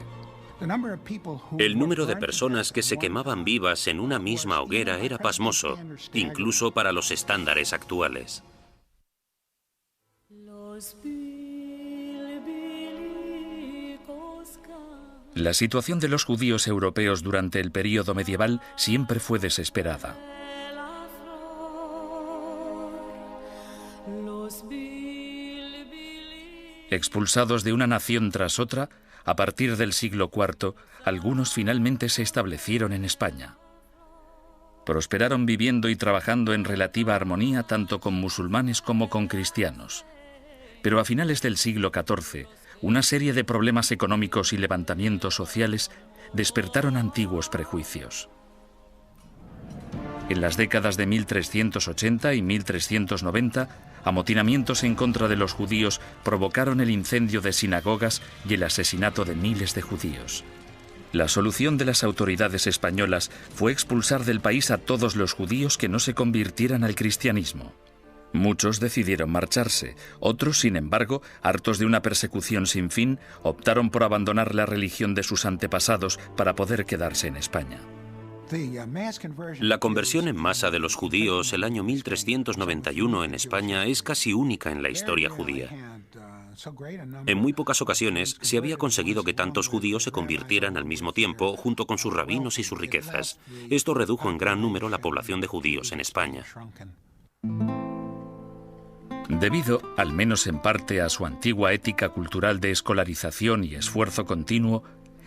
[SPEAKER 6] El número de personas que se quemaban vivas en una misma hoguera era pasmoso, incluso para los estándares actuales.
[SPEAKER 1] La situación de los judíos europeos durante el período medieval siempre fue desesperada. Expulsados de una nación tras otra, a partir del siglo IV, algunos finalmente se establecieron en España. Prosperaron viviendo y trabajando en relativa armonía tanto con musulmanes como con cristianos. Pero a finales del siglo XIV, una serie de problemas económicos y levantamientos sociales despertaron antiguos prejuicios. En las décadas de 1380 y 1390, amotinamientos en contra de los judíos provocaron el incendio de sinagogas y el asesinato de miles de judíos. La solución de las autoridades españolas fue expulsar del país a todos los judíos que no se convirtieran al cristianismo. Muchos decidieron marcharse, otros, sin embargo, hartos de una persecución sin fin, optaron por abandonar la religión de sus antepasados para poder quedarse en España.
[SPEAKER 6] La conversión en masa de los judíos el año 1391 en España es casi única en la historia judía. En muy pocas ocasiones se había conseguido que tantos judíos se convirtieran al mismo tiempo junto con sus rabinos y sus riquezas. Esto redujo en gran número la población de judíos en España.
[SPEAKER 1] Debido, al menos en parte, a su antigua ética cultural de escolarización y esfuerzo continuo,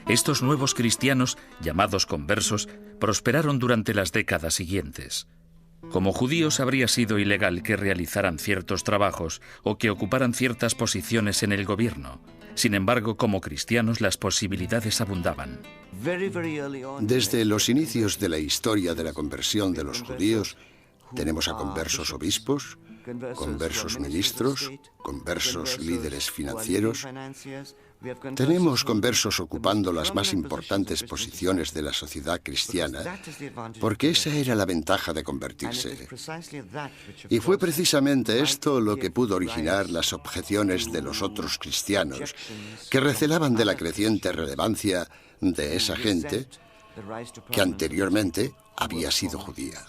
[SPEAKER 1] estos nuevos cristianos, llamados conversos, prosperaron durante las décadas siguientes. Como judíos habría sido ilegal que realizaran ciertos trabajos o que ocuparan ciertas posiciones en el gobierno. Sin embargo, como cristianos las posibilidades abundaban.
[SPEAKER 3] Desde los inicios de la historia de la conversión de los judíos, tenemos a conversos obispos, conversos ministros, conversos líderes financieros. Tenemos conversos ocupando las más importantes posiciones de la sociedad cristiana, porque esa era la ventaja de convertirse. Y fue precisamente esto lo que pudo originar las objeciones de los otros cristianos, que recelaban de la creciente relevancia de esa gente que anteriormente había sido judía.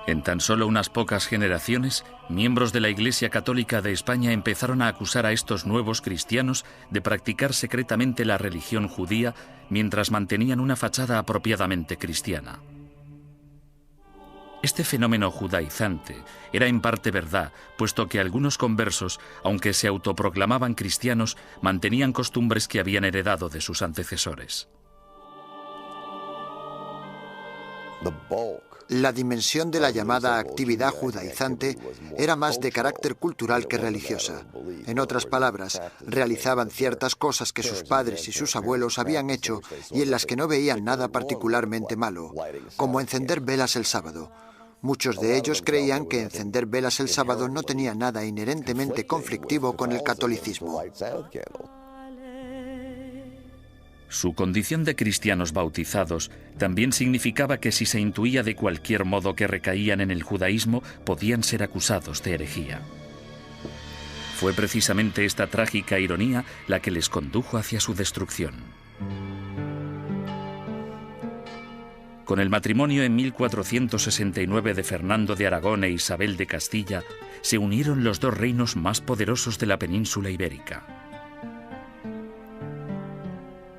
[SPEAKER 1] En tan solo unas pocas generaciones, miembros de la Iglesia Católica de España empezaron a acusar a estos nuevos cristianos de practicar secretamente la religión judía mientras mantenían una fachada apropiadamente cristiana. Este fenómeno judaizante era en parte verdad, puesto que algunos conversos, aunque se autoproclamaban cristianos, mantenían costumbres que habían heredado de sus antecesores.
[SPEAKER 5] La dimensión de la llamada actividad judaizante era más de carácter cultural que religiosa. En otras palabras, realizaban ciertas cosas que sus padres y sus abuelos habían hecho y en las que no veían nada particularmente malo, como encender velas el sábado. Muchos de ellos creían que encender velas el sábado no tenía nada inherentemente conflictivo con el catolicismo.
[SPEAKER 1] Su condición de cristianos bautizados también significaba que si se intuía de cualquier modo que recaían en el judaísmo, podían ser acusados de herejía. Fue precisamente esta trágica ironía la que les condujo hacia su destrucción. Con el matrimonio en 1469 de Fernando de Aragón e Isabel de Castilla, se unieron los dos reinos más poderosos de la península ibérica.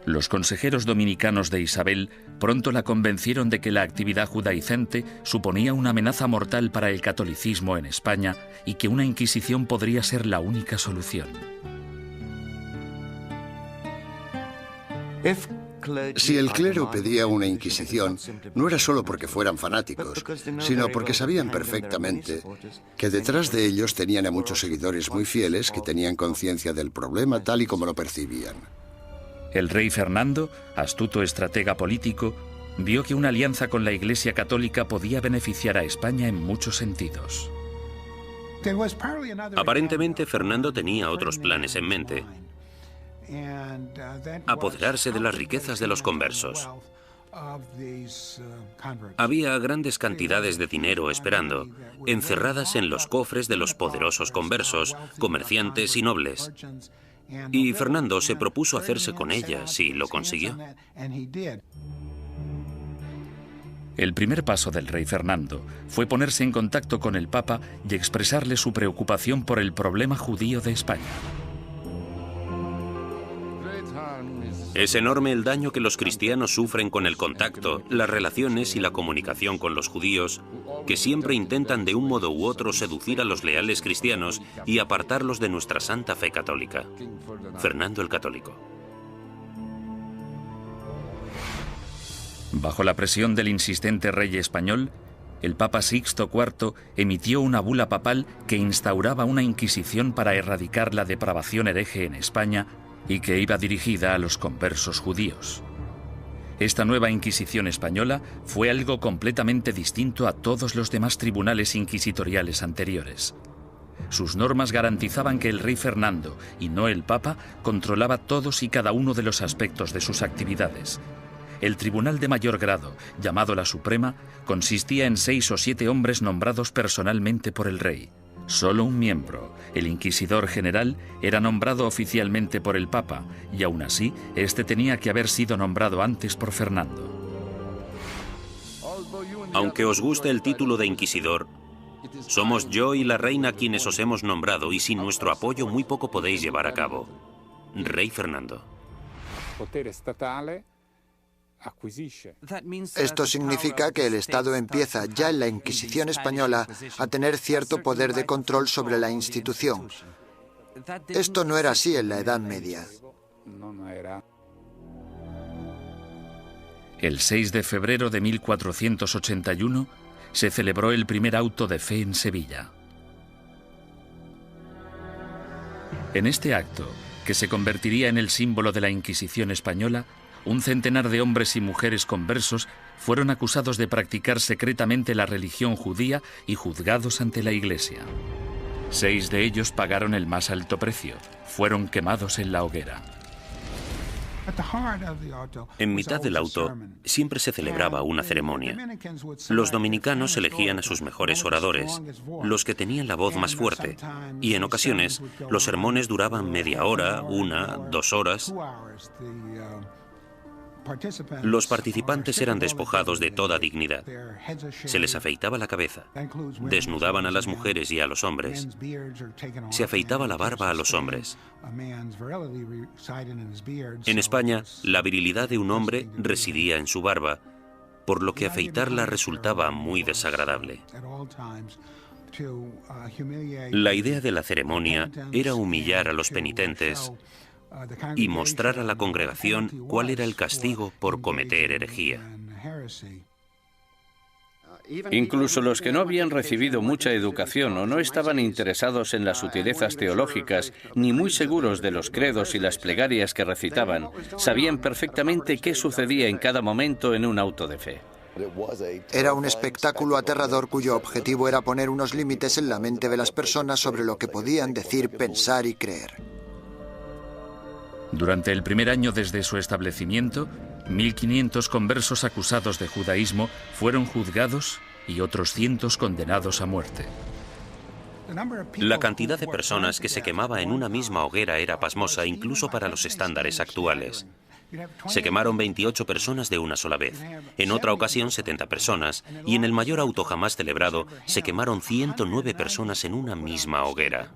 [SPEAKER 1] Los consejeros dominicanos de Isabel pronto la convencieron de que la actividad judaizante suponía una amenaza mortal para el catolicismo en España y que una Inquisición podría ser la única solución.
[SPEAKER 3] Si el clero pedía una Inquisición, no era solo porque fueran fanáticos, sino porque sabían perfectamente que detrás de ellos tenían a muchos seguidores muy fieles que tenían conciencia del problema tal y como lo percibían.
[SPEAKER 1] El rey Fernando, astuto estratega político, vio que una alianza con la Iglesia Católica podía beneficiar a España en muchos sentidos.
[SPEAKER 6] Aparentemente, Fernando tenía otros planes en mente. Apoderarse de las riquezas de los conversos. Había grandes cantidades de dinero esperando, encerradas en los cofres de los poderosos conversos, comerciantes y nobles. Y Fernando se propuso hacerse con ellas y lo consiguió.
[SPEAKER 1] El primer paso del rey Fernando fue ponerse en contacto con el Papa y expresarle su preocupación por el problema judío de España.
[SPEAKER 6] Es enorme el daño que los cristianos sufren con el contacto, las relaciones y la comunicación con los judíos, que siempre intentan de un modo u otro seducir a los leales cristianos y apartarlos de nuestra santa fe católica. Fernando el Católico.
[SPEAKER 1] Bajo la presión del insistente rey español, el Papa Sixto IV emitió una bula papal que instauraba una inquisición para erradicar la depravación hereje en España y que iba dirigida a los conversos judíos. Esta nueva Inquisición española fue algo completamente distinto a todos los demás tribunales inquisitoriales anteriores. Sus normas garantizaban que el rey Fernando, y no el Papa, controlaba todos y cada uno de los aspectos de sus actividades. El tribunal de mayor grado, llamado la Suprema, consistía en 6 o 7 hombres nombrados personalmente por el rey. Solo un miembro, el inquisidor general, era nombrado oficialmente por el Papa, y aún así, este tenía que haber sido nombrado antes por Fernando.
[SPEAKER 6] Aunque os guste el título de inquisidor, somos yo y la reina quienes os hemos nombrado y sin nuestro apoyo muy poco podéis llevar a cabo. Rey Fernando.
[SPEAKER 5] Esto significa que el Estado empieza ya en la Inquisición española a tener cierto poder de control sobre la institución. Esto no era así en la Edad Media.
[SPEAKER 1] El 6 de febrero de 1481 se celebró el primer auto de fe en Sevilla. En este acto, que se convertiría en el símbolo de la Inquisición española, un centenar de hombres y mujeres conversos fueron acusados de practicar secretamente la religión judía y juzgados ante la Iglesia. 6 de ellos pagaron el más alto precio. Fueron quemados en la hoguera.
[SPEAKER 6] En mitad del auto siempre se celebraba una ceremonia. Los dominicanos elegían a sus mejores oradores, los que tenían la voz más fuerte, y en ocasiones los sermones duraban media hora, 1, 2 horas. Los participantes eran despojados de toda dignidad. Se les afeitaba la cabeza, desnudaban a las mujeres y a los hombres, se afeitaba la barba a los hombres. En España, la virilidad de un hombre residía en su barba, por lo que afeitarla resultaba muy desagradable. La idea de la ceremonia era humillar a los penitentes y mostrar a la congregación cuál era el castigo por cometer herejía.
[SPEAKER 4] Incluso los que no habían recibido mucha educación o no estaban interesados en las sutilezas teológicas, ni muy seguros de los credos y las plegarias que recitaban, sabían perfectamente qué sucedía en cada momento en un auto de fe.
[SPEAKER 5] Era un espectáculo aterrador cuyo objetivo era poner unos límites en la mente de las personas sobre lo que podían decir, pensar y creer.
[SPEAKER 1] Durante el primer año desde su establecimiento, 1.500 conversos acusados de judaísmo fueron juzgados y otros cientos condenados a muerte.
[SPEAKER 6] La cantidad de personas que se quemaba en una misma hoguera era pasmosa incluso para los estándares actuales. Se quemaron 28 personas de una sola vez, en otra ocasión 70 personas, y en el mayor auto jamás celebrado se quemaron 109 personas en una misma hoguera.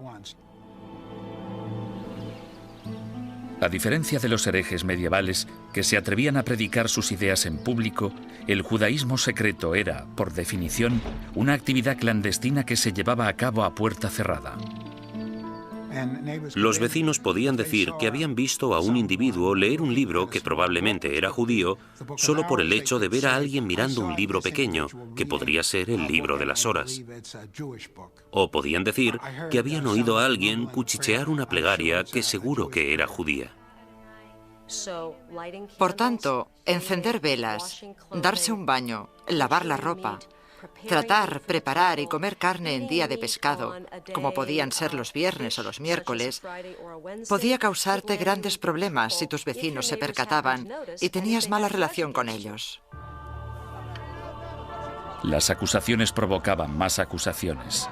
[SPEAKER 1] A diferencia de los herejes medievales que se atrevían a predicar sus ideas en público, el judaísmo secreto era, por definición, una actividad clandestina que se llevaba a cabo a puerta cerrada.
[SPEAKER 6] Los vecinos podían decir que habían visto a un individuo leer un libro que probablemente era judío solo por el hecho de ver a alguien mirando un libro pequeño, que podría ser el libro de las horas. O podían decir que habían oído a alguien cuchichear una plegaria que seguro que era judía.
[SPEAKER 2] Por tanto, encender velas, darse un baño, lavar la ropa, tratar, preparar y comer carne en día de pescado, como podían ser los viernes o los miércoles, podía causarte grandes problemas si tus vecinos se percataban y tenías mala relación con ellos.
[SPEAKER 1] Las acusaciones provocaban más acusaciones.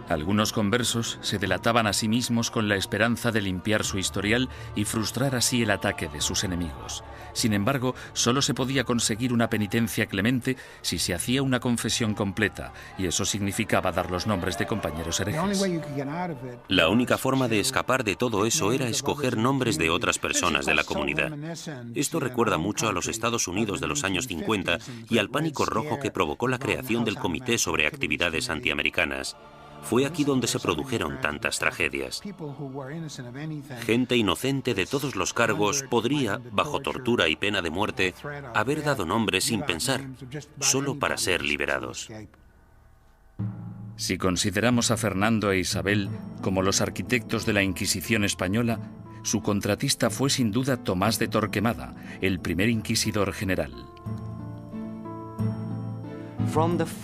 [SPEAKER 1] Algunos conversos se delataban a sí mismos con la esperanza de limpiar su historial y frustrar así el ataque de sus enemigos. Sin embargo, solo se podía conseguir una penitencia clemente si se hacía una confesión completa, y eso significaba dar los nombres de compañeros herejes.
[SPEAKER 6] La única forma de escapar de todo eso era escoger nombres de otras personas de la comunidad. Esto recuerda mucho a los Estados Unidos de los años 50 y al pánico rojo que provocó la creación del Comité sobre Actividades Antiamericanas. Fue aquí donde se produjeron tantas tragedias. Gente inocente de todos los cargos podría, bajo tortura y pena de muerte, haber dado nombres sin pensar, solo para ser liberados.
[SPEAKER 1] Si consideramos a Fernando e Isabel como los arquitectos de la Inquisición española, su contratista fue sin duda Tomás de Torquemada, el primer inquisidor general.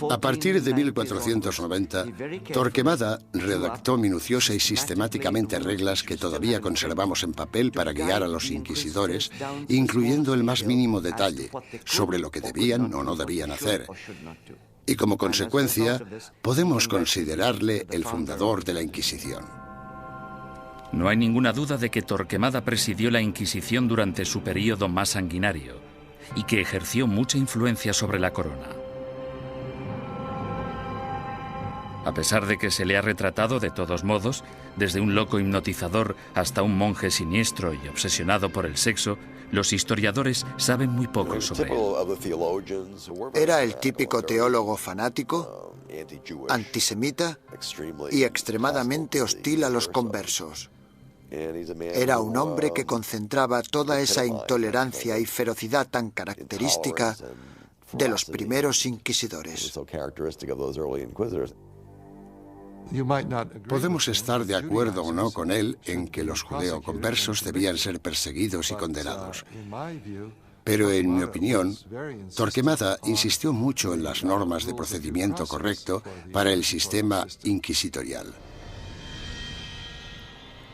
[SPEAKER 3] A partir de 1490, Torquemada redactó minuciosa y sistemáticamente reglas que todavía conservamos en papel para guiar a los inquisidores, incluyendo el más mínimo detalle sobre lo que debían o no debían hacer. Y como consecuencia, podemos considerarle el fundador de la Inquisición.
[SPEAKER 1] No hay ninguna duda de que Torquemada presidió la Inquisición durante su período más sanguinario y que ejerció mucha influencia sobre la corona. A pesar de que se le ha retratado de todos modos, desde un loco hipnotizador hasta un monje siniestro y obsesionado por el sexo, los historiadores saben muy poco sobre él.
[SPEAKER 5] Era el típico teólogo fanático, antisemita y extremadamente hostil a los conversos. Era un hombre que concentraba toda esa intolerancia y ferocidad tan característica de los primeros inquisidores.
[SPEAKER 3] Podemos estar de acuerdo o no con él en que los judeoconversos debían ser perseguidos y condenados. Pero en mi opinión, Torquemada insistió mucho en las normas de procedimiento correcto para el sistema inquisitorial.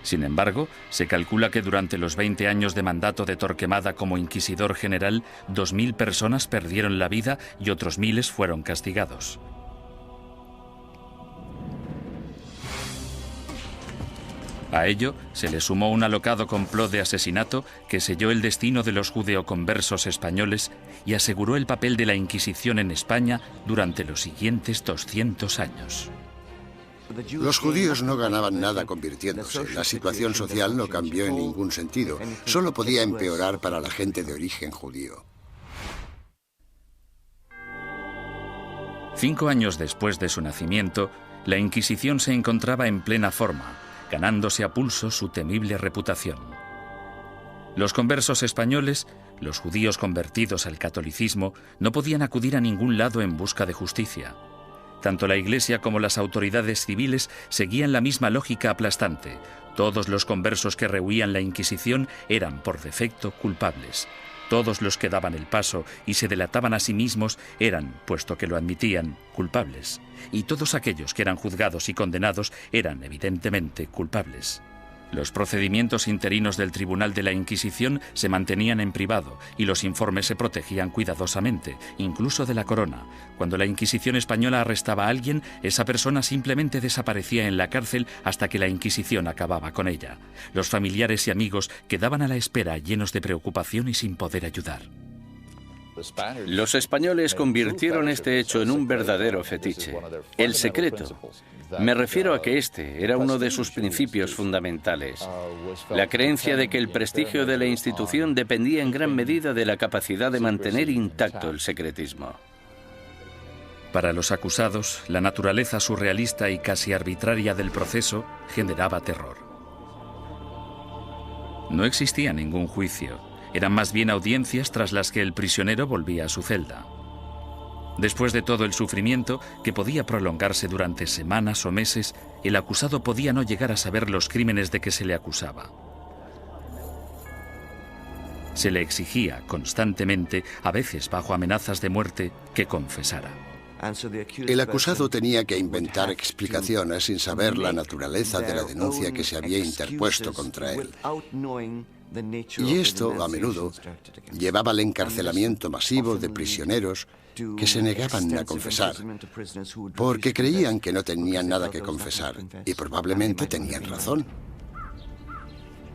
[SPEAKER 1] Sin embargo, se calcula que durante los 20 años de mandato de Torquemada como inquisidor general, 2.000 personas perdieron la vida y otros miles fueron castigados. A ello se le sumó un alocado complot de asesinato que selló el destino de los judeoconversos españoles y aseguró el papel de la Inquisición en España durante los siguientes 200 años.
[SPEAKER 3] Los judíos no ganaban nada convirtiéndose. La situación social no cambió en ningún sentido. Solo podía empeorar para la gente de origen judío.
[SPEAKER 1] 5 años después de su nacimiento, la Inquisición se encontraba en plena forma, ganándose a pulso su temible reputación. Los conversos españoles, los judíos convertidos al catolicismo, no podían acudir a ningún lado en busca de justicia. Tanto la Iglesia como las autoridades civiles seguían la misma lógica aplastante. Todos los conversos que rehuían la Inquisición eran, por defecto, culpables. Todos los que daban el paso y se delataban a sí mismos eran, puesto que lo admitían, culpables. Y todos aquellos que eran juzgados y condenados eran, evidentemente, culpables. Los procedimientos interinos del Tribunal de la Inquisición se mantenían en privado y los informes se protegían cuidadosamente, incluso de la corona. Cuando la Inquisición española arrestaba a alguien, esa persona simplemente desaparecía en la cárcel hasta que la Inquisición acababa con ella. Los familiares y amigos quedaban a la espera, llenos de preocupación y sin poder ayudar.
[SPEAKER 4] Los españoles convirtieron este hecho en un verdadero fetiche. El secreto. Me refiero a que este era uno de sus principios fundamentales. La creencia de que el prestigio de la institución dependía en gran medida de la capacidad de mantener intacto el secretismo.
[SPEAKER 1] Para los acusados, la naturaleza surrealista y casi arbitraria del proceso generaba terror. No existía ningún juicio. Eran más bien audiencias tras las que el prisionero volvía a su celda. Después de todo el sufrimiento, que podía prolongarse durante semanas o meses, el acusado podía no llegar a saber los crímenes de que se le acusaba. Se le exigía constantemente, a veces bajo amenazas de muerte, que confesara.
[SPEAKER 3] El acusado tenía que inventar explicaciones sin saber la naturaleza de la denuncia que se había interpuesto contra él. Y esto, a menudo, llevaba al encarcelamiento masivo de prisioneros que se negaban a confesar, porque creían que no tenían nada que confesar, y probablemente tenían razón.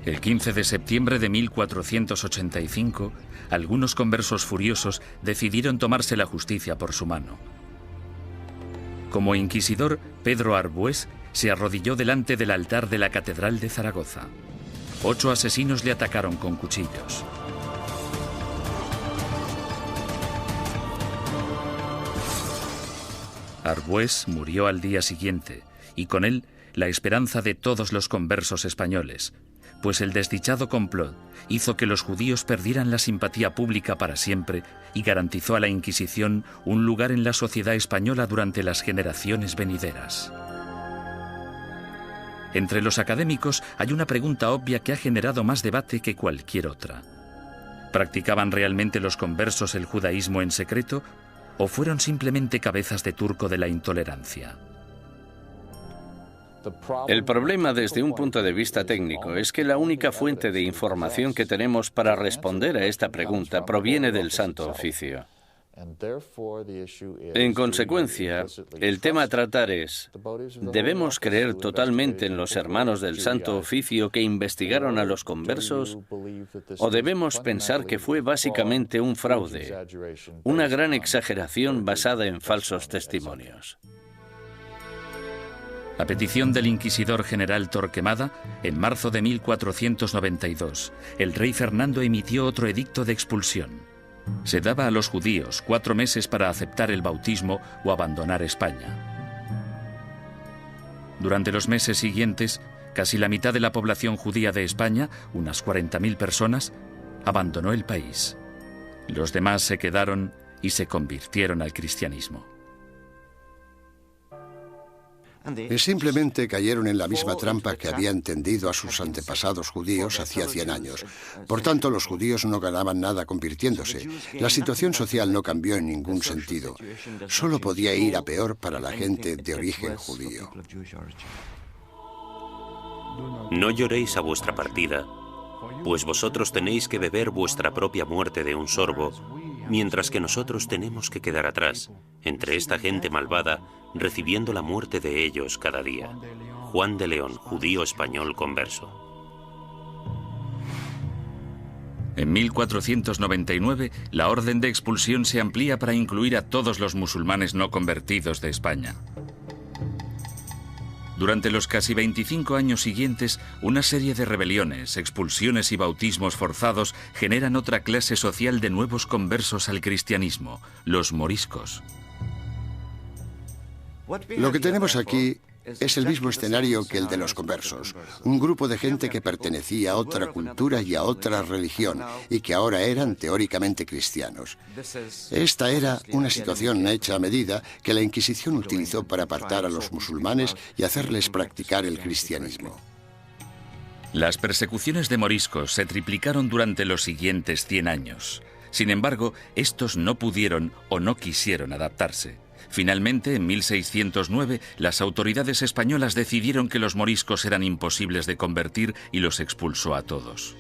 [SPEAKER 1] El 15 de septiembre de 1485, algunos conversos furiosos decidieron tomarse la justicia por su mano. Como inquisidor, Pedro Arbués se arrodilló delante del altar de la Catedral de Zaragoza. 8 asesinos le atacaron con cuchillos. Arbués murió al día siguiente, y con él la esperanza de todos los conversos españoles, pues el desdichado complot hizo que los judíos perdieran la simpatía pública para siempre y garantizó a la Inquisición un lugar en la sociedad española durante las generaciones venideras. Entre los académicos hay una pregunta obvia que ha generado más debate que cualquier otra. ¿Practicaban realmente los conversos el judaísmo en secreto o fueron simplemente cabezas de turco de la intolerancia?
[SPEAKER 4] El problema desde un punto de vista técnico es que la única fuente de información que tenemos para responder a esta pregunta proviene del Santo Oficio. En consecuencia, el tema a tratar es, ¿debemos creer totalmente en los hermanos del Santo Oficio que investigaron a los conversos? ¿O debemos pensar que fue básicamente un fraude, una gran exageración basada en falsos testimonios?
[SPEAKER 1] A petición del inquisidor general Torquemada, en marzo de 1492, el rey Fernando emitió otro edicto de expulsión. Se daba a los judíos 4 meses para aceptar el bautismo o abandonar España. Durante los meses siguientes, casi la mitad de la población judía de España, unas 40.000 personas, abandonó el país. Los demás se quedaron y se convirtieron al cristianismo.
[SPEAKER 3] Simplemente cayeron en la misma trampa que habían tendido a sus antepasados judíos hacía 100 años. Por tanto, los judíos no ganaban nada convirtiéndose. La situación social no cambió en ningún sentido. Solo podía ir a peor para la gente de origen judío.
[SPEAKER 6] No lloréis a vuestra partida, pues vosotros tenéis que beber vuestra propia muerte de un sorbo, mientras que nosotros tenemos que quedar atrás, entre esta gente malvada, recibiendo la muerte de ellos cada día. Juan de León, judío español converso.
[SPEAKER 1] En 1499, la orden de expulsión se amplía para incluir a todos los musulmanes no convertidos de España. Durante los casi 25 años siguientes, una serie de rebeliones, expulsiones y bautismos forzados generan otra clase social de nuevos conversos al cristianismo, los moriscos.
[SPEAKER 3] Lo que tenemos aquí es el mismo escenario que el de los conversos. Un grupo de gente que pertenecía a otra cultura y a otra religión y que ahora eran teóricamente cristianos. Esta era una situación hecha a medida que la Inquisición utilizó para apartar a los musulmanes y hacerles practicar el cristianismo.
[SPEAKER 1] Las persecuciones de moriscos se triplicaron durante los siguientes 100 años. Sin embargo, estos no pudieron o no quisieron adaptarse. Finalmente, en 1609, las autoridades españolas decidieron que los moriscos eran imposibles de convertir y los expulsó a todos.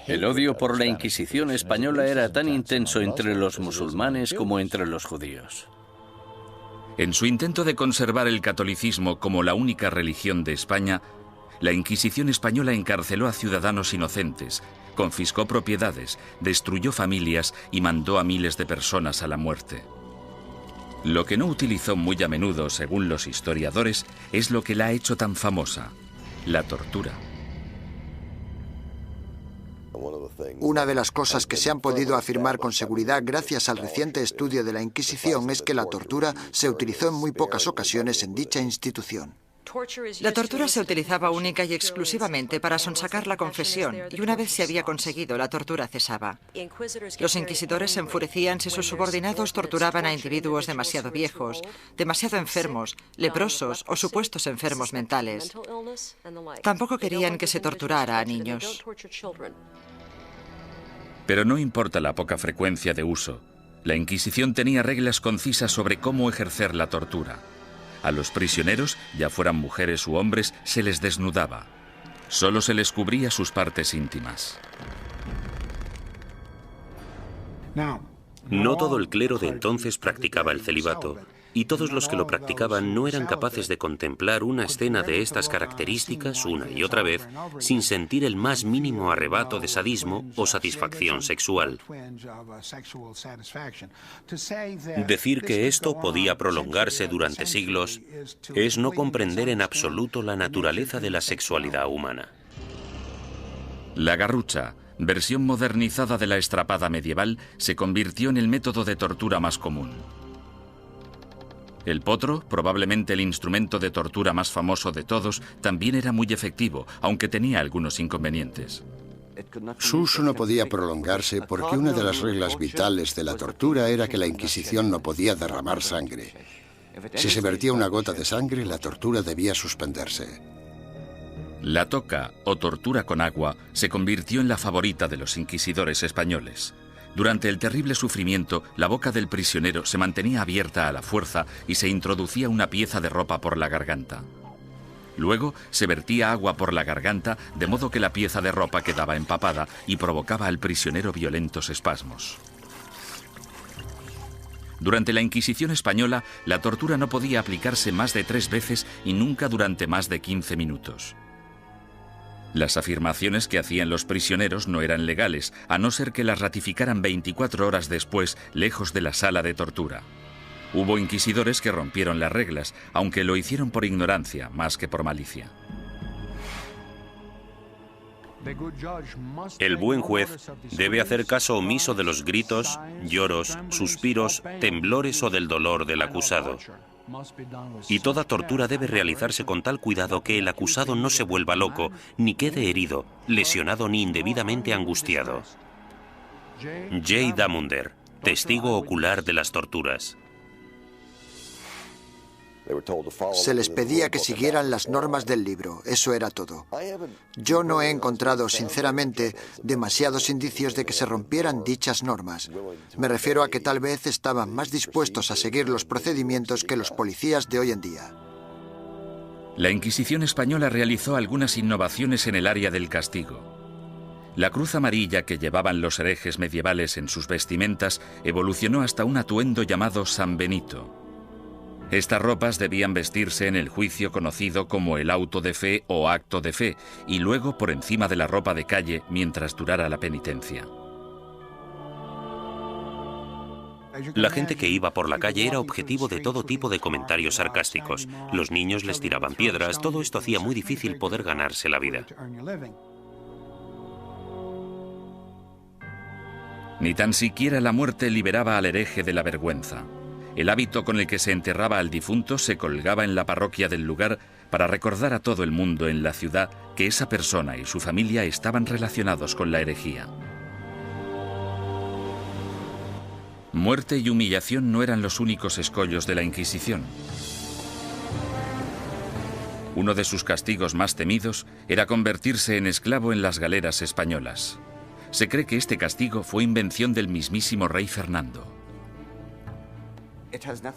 [SPEAKER 4] El odio por la Inquisición española era tan intenso entre los musulmanes como entre los judíos.
[SPEAKER 1] En su intento de conservar el catolicismo como la única religión de España, la Inquisición española encarceló a ciudadanos inocentes, confiscó propiedades, destruyó familias y mandó a miles de personas a la muerte. Lo que no utilizó muy a menudo, según los historiadores, es lo que la ha hecho tan famosa: la tortura.
[SPEAKER 5] Una de las cosas que se han podido afirmar con seguridad gracias al reciente estudio de la Inquisición es que la tortura se utilizó en muy pocas ocasiones en dicha institución.
[SPEAKER 2] La tortura se utilizaba única y exclusivamente para sonsacar la confesión, y una vez se había conseguido, la tortura cesaba. Los inquisidores se enfurecían si sus subordinados torturaban a individuos demasiado viejos, demasiado enfermos, leprosos o supuestos enfermos mentales. Tampoco querían que se torturara a niños.
[SPEAKER 1] Pero no importa la poca frecuencia de uso, la Inquisición tenía reglas concisas sobre cómo ejercer la tortura. A los prisioneros, ya fueran mujeres u hombres, se les desnudaba. Solo se les cubría sus partes íntimas.
[SPEAKER 6] No todo el clero de entonces practicaba el celibato, y todos los que lo practicaban no eran capaces de contemplar una escena de estas características una y otra vez sin sentir el más mínimo arrebato de sadismo o satisfacción sexual. Decir que esto podía prolongarse durante siglos es no comprender en absoluto la naturaleza de la sexualidad humana.
[SPEAKER 1] La garrucha, versión modernizada de la estrapada medieval, se convirtió en el método de tortura más común. El potro, probablemente el instrumento de tortura más famoso de todos, también era muy efectivo, aunque tenía algunos inconvenientes.
[SPEAKER 3] Su uso no podía prolongarse porque una de las reglas vitales de la tortura era que la Inquisición no podía derramar sangre. Si se vertía una gota de sangre, la tortura debía suspenderse.
[SPEAKER 1] La toca, o tortura con agua, se convirtió en la favorita de los inquisidores españoles. Durante el terrible sufrimiento, la boca del prisionero se mantenía abierta a la fuerza y se introducía una pieza de ropa por la garganta. Luego se vertía agua por la garganta, de modo que la pieza de ropa quedaba empapada y provocaba al prisionero violentos espasmos. Durante la Inquisición española, la tortura no podía aplicarse más de 3 veces y nunca durante más de 15 minutos. Las afirmaciones que hacían los prisioneros no eran legales, a no ser que las ratificaran 24 horas después, lejos de la sala de tortura. Hubo inquisidores que rompieron las reglas, aunque lo hicieron por ignorancia más que por malicia.
[SPEAKER 6] El buen juez debe hacer caso omiso de los gritos, lloros, suspiros, temblores o del dolor del acusado. Y toda tortura debe realizarse con tal cuidado que el acusado no se vuelva loco, ni quede herido, lesionado ni indebidamente angustiado. J. Damunder, testigo ocular de las torturas.
[SPEAKER 5] Se les pedía que siguieran las normas del libro, eso era todo. Yo no he encontrado, sinceramente, demasiados indicios de que se rompieran dichas normas. Me refiero a que tal vez estaban más dispuestos a seguir los procedimientos que los policías de hoy en día.
[SPEAKER 1] La Inquisición española realizó algunas innovaciones en el área del castigo. La cruz amarilla que llevaban los herejes medievales en sus vestimentas evolucionó hasta un atuendo llamado San Benito. Estas ropas debían vestirse en el juicio conocido como el auto de fe o acto de fe, y luego por encima de la ropa de calle mientras durara la penitencia.
[SPEAKER 6] La gente que iba por la calle era objetivo de todo tipo de comentarios sarcásticos. Los niños les tiraban piedras, todo esto hacía muy difícil poder ganarse la vida.
[SPEAKER 1] Ni tan siquiera la muerte liberaba al hereje de la vergüenza. El hábito con el que se enterraba al difunto se colgaba en la parroquia del lugar para recordar a todo el mundo en la ciudad que esa persona y su familia estaban relacionados con la herejía. Muerte y humillación no eran los únicos escollos de la Inquisición. Uno de sus castigos más temidos era convertirse en esclavo en las galeras españolas. Se cree que este castigo fue invención del mismísimo rey Fernando.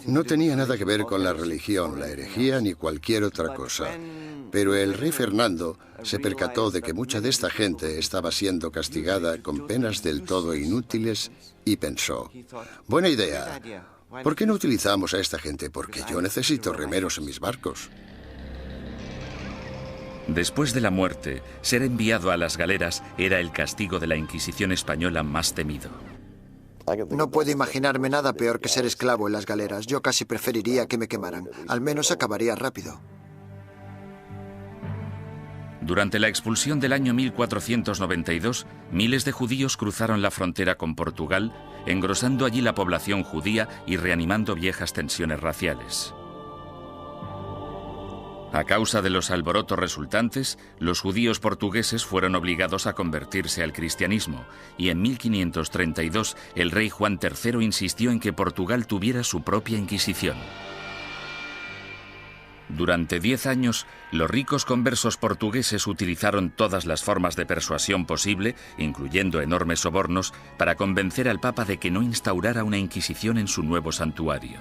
[SPEAKER 3] No tenía nada que ver con la religión, la herejía ni cualquier otra cosa. Pero el rey Fernando se percató de que mucha de esta gente estaba siendo castigada con penas del todo inútiles y pensó, buena idea, ¿por qué no utilizamos a esta gente? Porque yo necesito remeros en mis barcos.
[SPEAKER 1] Después de la muerte, ser enviado a las galeras era el castigo de la Inquisición española más temido.
[SPEAKER 5] No puedo imaginarme nada peor que ser esclavo en las galeras. Yo casi preferiría que me quemaran. Al menos acabaría rápido.
[SPEAKER 1] Durante la expulsión del año 1492, miles de judíos cruzaron la frontera con Portugal, engrosando allí la población judía y reanimando viejas tensiones raciales. A causa de los alborotos resultantes, los judíos portugueses fueron obligados a convertirse al cristianismo, y en 1532 el rey Juan III insistió en que Portugal tuviera su propia Inquisición. Durante 10 años, los ricos conversos portugueses utilizaron todas las formas de persuasión posible, incluyendo enormes sobornos, para convencer al Papa de que no instaurara una Inquisición en su nuevo santuario.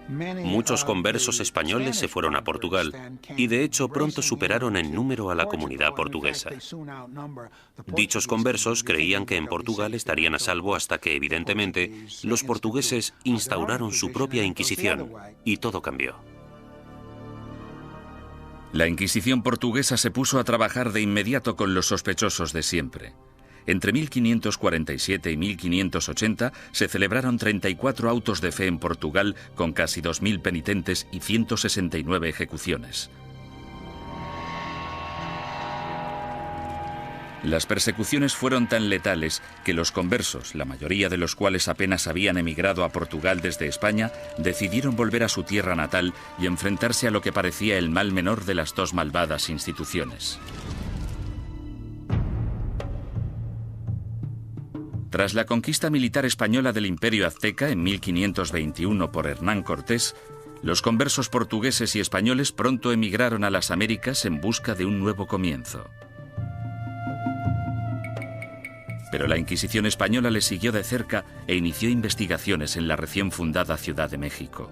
[SPEAKER 6] Muchos conversos españoles se fueron a Portugal y de hecho pronto superaron en número a la comunidad portuguesa. Dichos conversos creían que en Portugal estarían a salvo hasta que, evidentemente, los portugueses instauraron su propia Inquisición y todo cambió.
[SPEAKER 1] La Inquisición portuguesa se puso a trabajar de inmediato con los sospechosos de siempre. Entre 1547 y 1580 se celebraron 34 autos de fe en Portugal con casi 2.000 penitentes y 169 ejecuciones. Las persecuciones fueron tan letales que los conversos, la mayoría de los cuales apenas habían emigrado a Portugal desde España, decidieron volver a su tierra natal y enfrentarse a lo que parecía el mal menor de las dos malvadas instituciones. Tras la conquista militar española del Imperio Azteca en 1521 por Hernán Cortés, los conversos portugueses y españoles pronto emigraron a las Américas en busca de un nuevo comienzo. Pero la Inquisición española les siguió de cerca e inició investigaciones en la recién fundada Ciudad de México.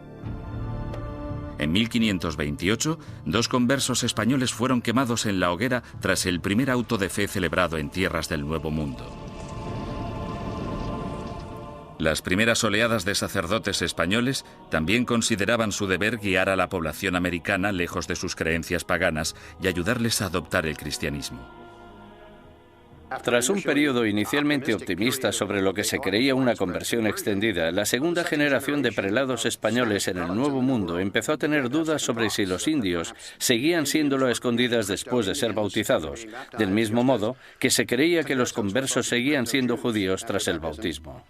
[SPEAKER 1] En 1528, 2 conversos españoles fueron quemados en la hoguera tras el primer auto de fe celebrado en tierras del Nuevo Mundo. Las primeras oleadas de sacerdotes españoles también consideraban su deber guiar a la población americana lejos de sus creencias paganas y ayudarles a adoptar el cristianismo.
[SPEAKER 4] Tras un periodo inicialmente optimista sobre lo que se creía una conversión extendida, la segunda generación de prelados españoles en el Nuevo Mundo empezó a tener dudas sobre si los indios seguían siéndolo a escondidas después de ser bautizados, del mismo modo que se creía que los conversos seguían siendo judíos tras el bautismo.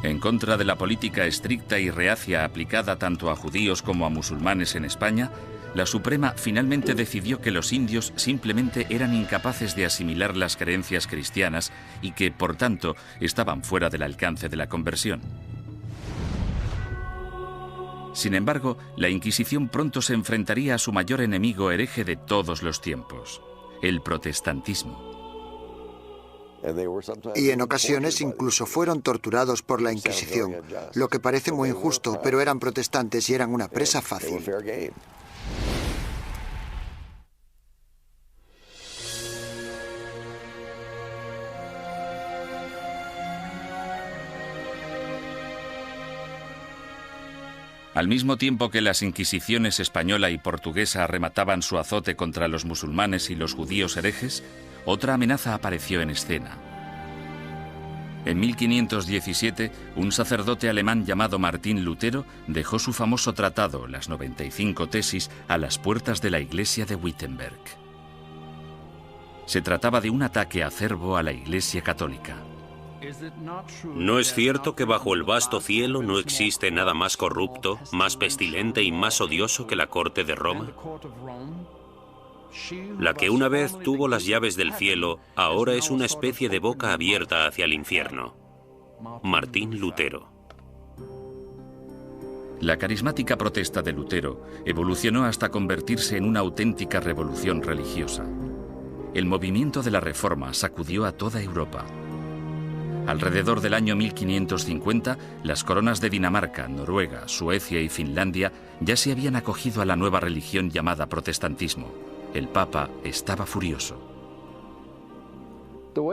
[SPEAKER 1] En contra de la política estricta y reacia aplicada tanto a judíos como a musulmanes en España, la Suprema finalmente decidió que los indios simplemente eran incapaces de asimilar las creencias cristianas y que, por tanto, estaban fuera del alcance de la conversión. Sin embargo, la Inquisición pronto se enfrentaría a su mayor enemigo hereje de todos los tiempos, el protestantismo.
[SPEAKER 5] Y en ocasiones incluso fueron torturados por la Inquisición, lo que parece muy injusto, pero eran protestantes y eran una presa fácil.
[SPEAKER 1] Al mismo tiempo que las inquisiciones española y portuguesa remataban su azote contra los musulmanes y los judíos herejes, otra amenaza apareció en escena. En 1517, un sacerdote alemán llamado Martín Lutero dejó su famoso tratado, las 95 tesis, a las puertas de la iglesia de Wittenberg. Se trataba de un ataque acerbo a la Iglesia católica.
[SPEAKER 6] ¿No es cierto que bajo el vasto cielo no existe nada más corrupto, más pestilente y más odioso que la corte de Roma? La que una vez tuvo las llaves del cielo, ahora es una especie de boca abierta hacia el infierno. Martín Lutero.
[SPEAKER 1] La carismática protesta de Lutero evolucionó hasta convertirse en una auténtica revolución religiosa. El movimiento de la Reforma sacudió a toda Europa. Alrededor del año 1550, las coronas de Dinamarca, Noruega, Suecia y Finlandia ya se habían acogido a la nueva religión llamada protestantismo. El Papa estaba furioso.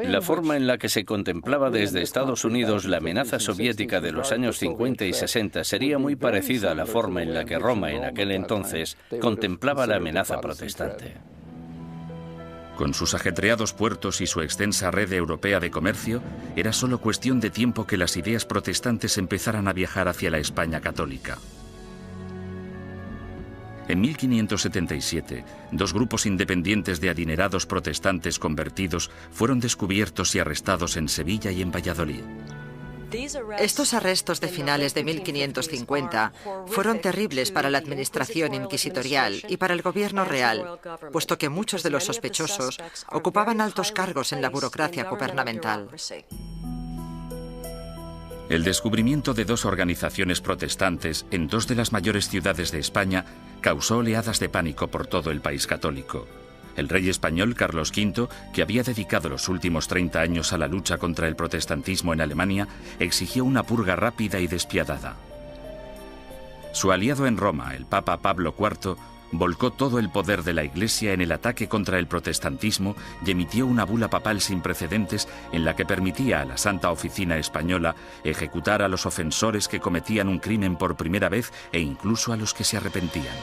[SPEAKER 4] La forma en la que se contemplaba desde Estados Unidos la amenaza soviética de los años 50 y 60 sería muy parecida a la forma en la que Roma en aquel entonces contemplaba la amenaza protestante.
[SPEAKER 1] Con sus ajetreados puertos y su extensa red europea de comercio, era solo cuestión de tiempo que las ideas protestantes empezaran a viajar hacia la España católica. En 1577, dos grupos independientes de adinerados protestantes convertidos fueron descubiertos y arrestados en Sevilla y en Valladolid.
[SPEAKER 2] Estos arrestos de finales de 1550 fueron terribles para la administración inquisitorial y para el gobierno real, puesto que muchos de los sospechosos ocupaban altos cargos en la burocracia gubernamental.
[SPEAKER 1] El descubrimiento de dos organizaciones protestantes en dos de las mayores ciudades de España causó oleadas de pánico por todo el país católico. El rey español Carlos V, que había dedicado los últimos 30 años a la lucha contra el protestantismo en Alemania, exigió una purga rápida y despiadada. Su aliado en Roma, el Papa Pablo IV, volcó todo el poder de la Iglesia en el ataque contra el protestantismo y emitió una bula papal sin precedentes en la que permitía a la Santa Oficina Española ejecutar a los ofensores que cometían un crimen por primera vez e incluso a los que se arrepentían.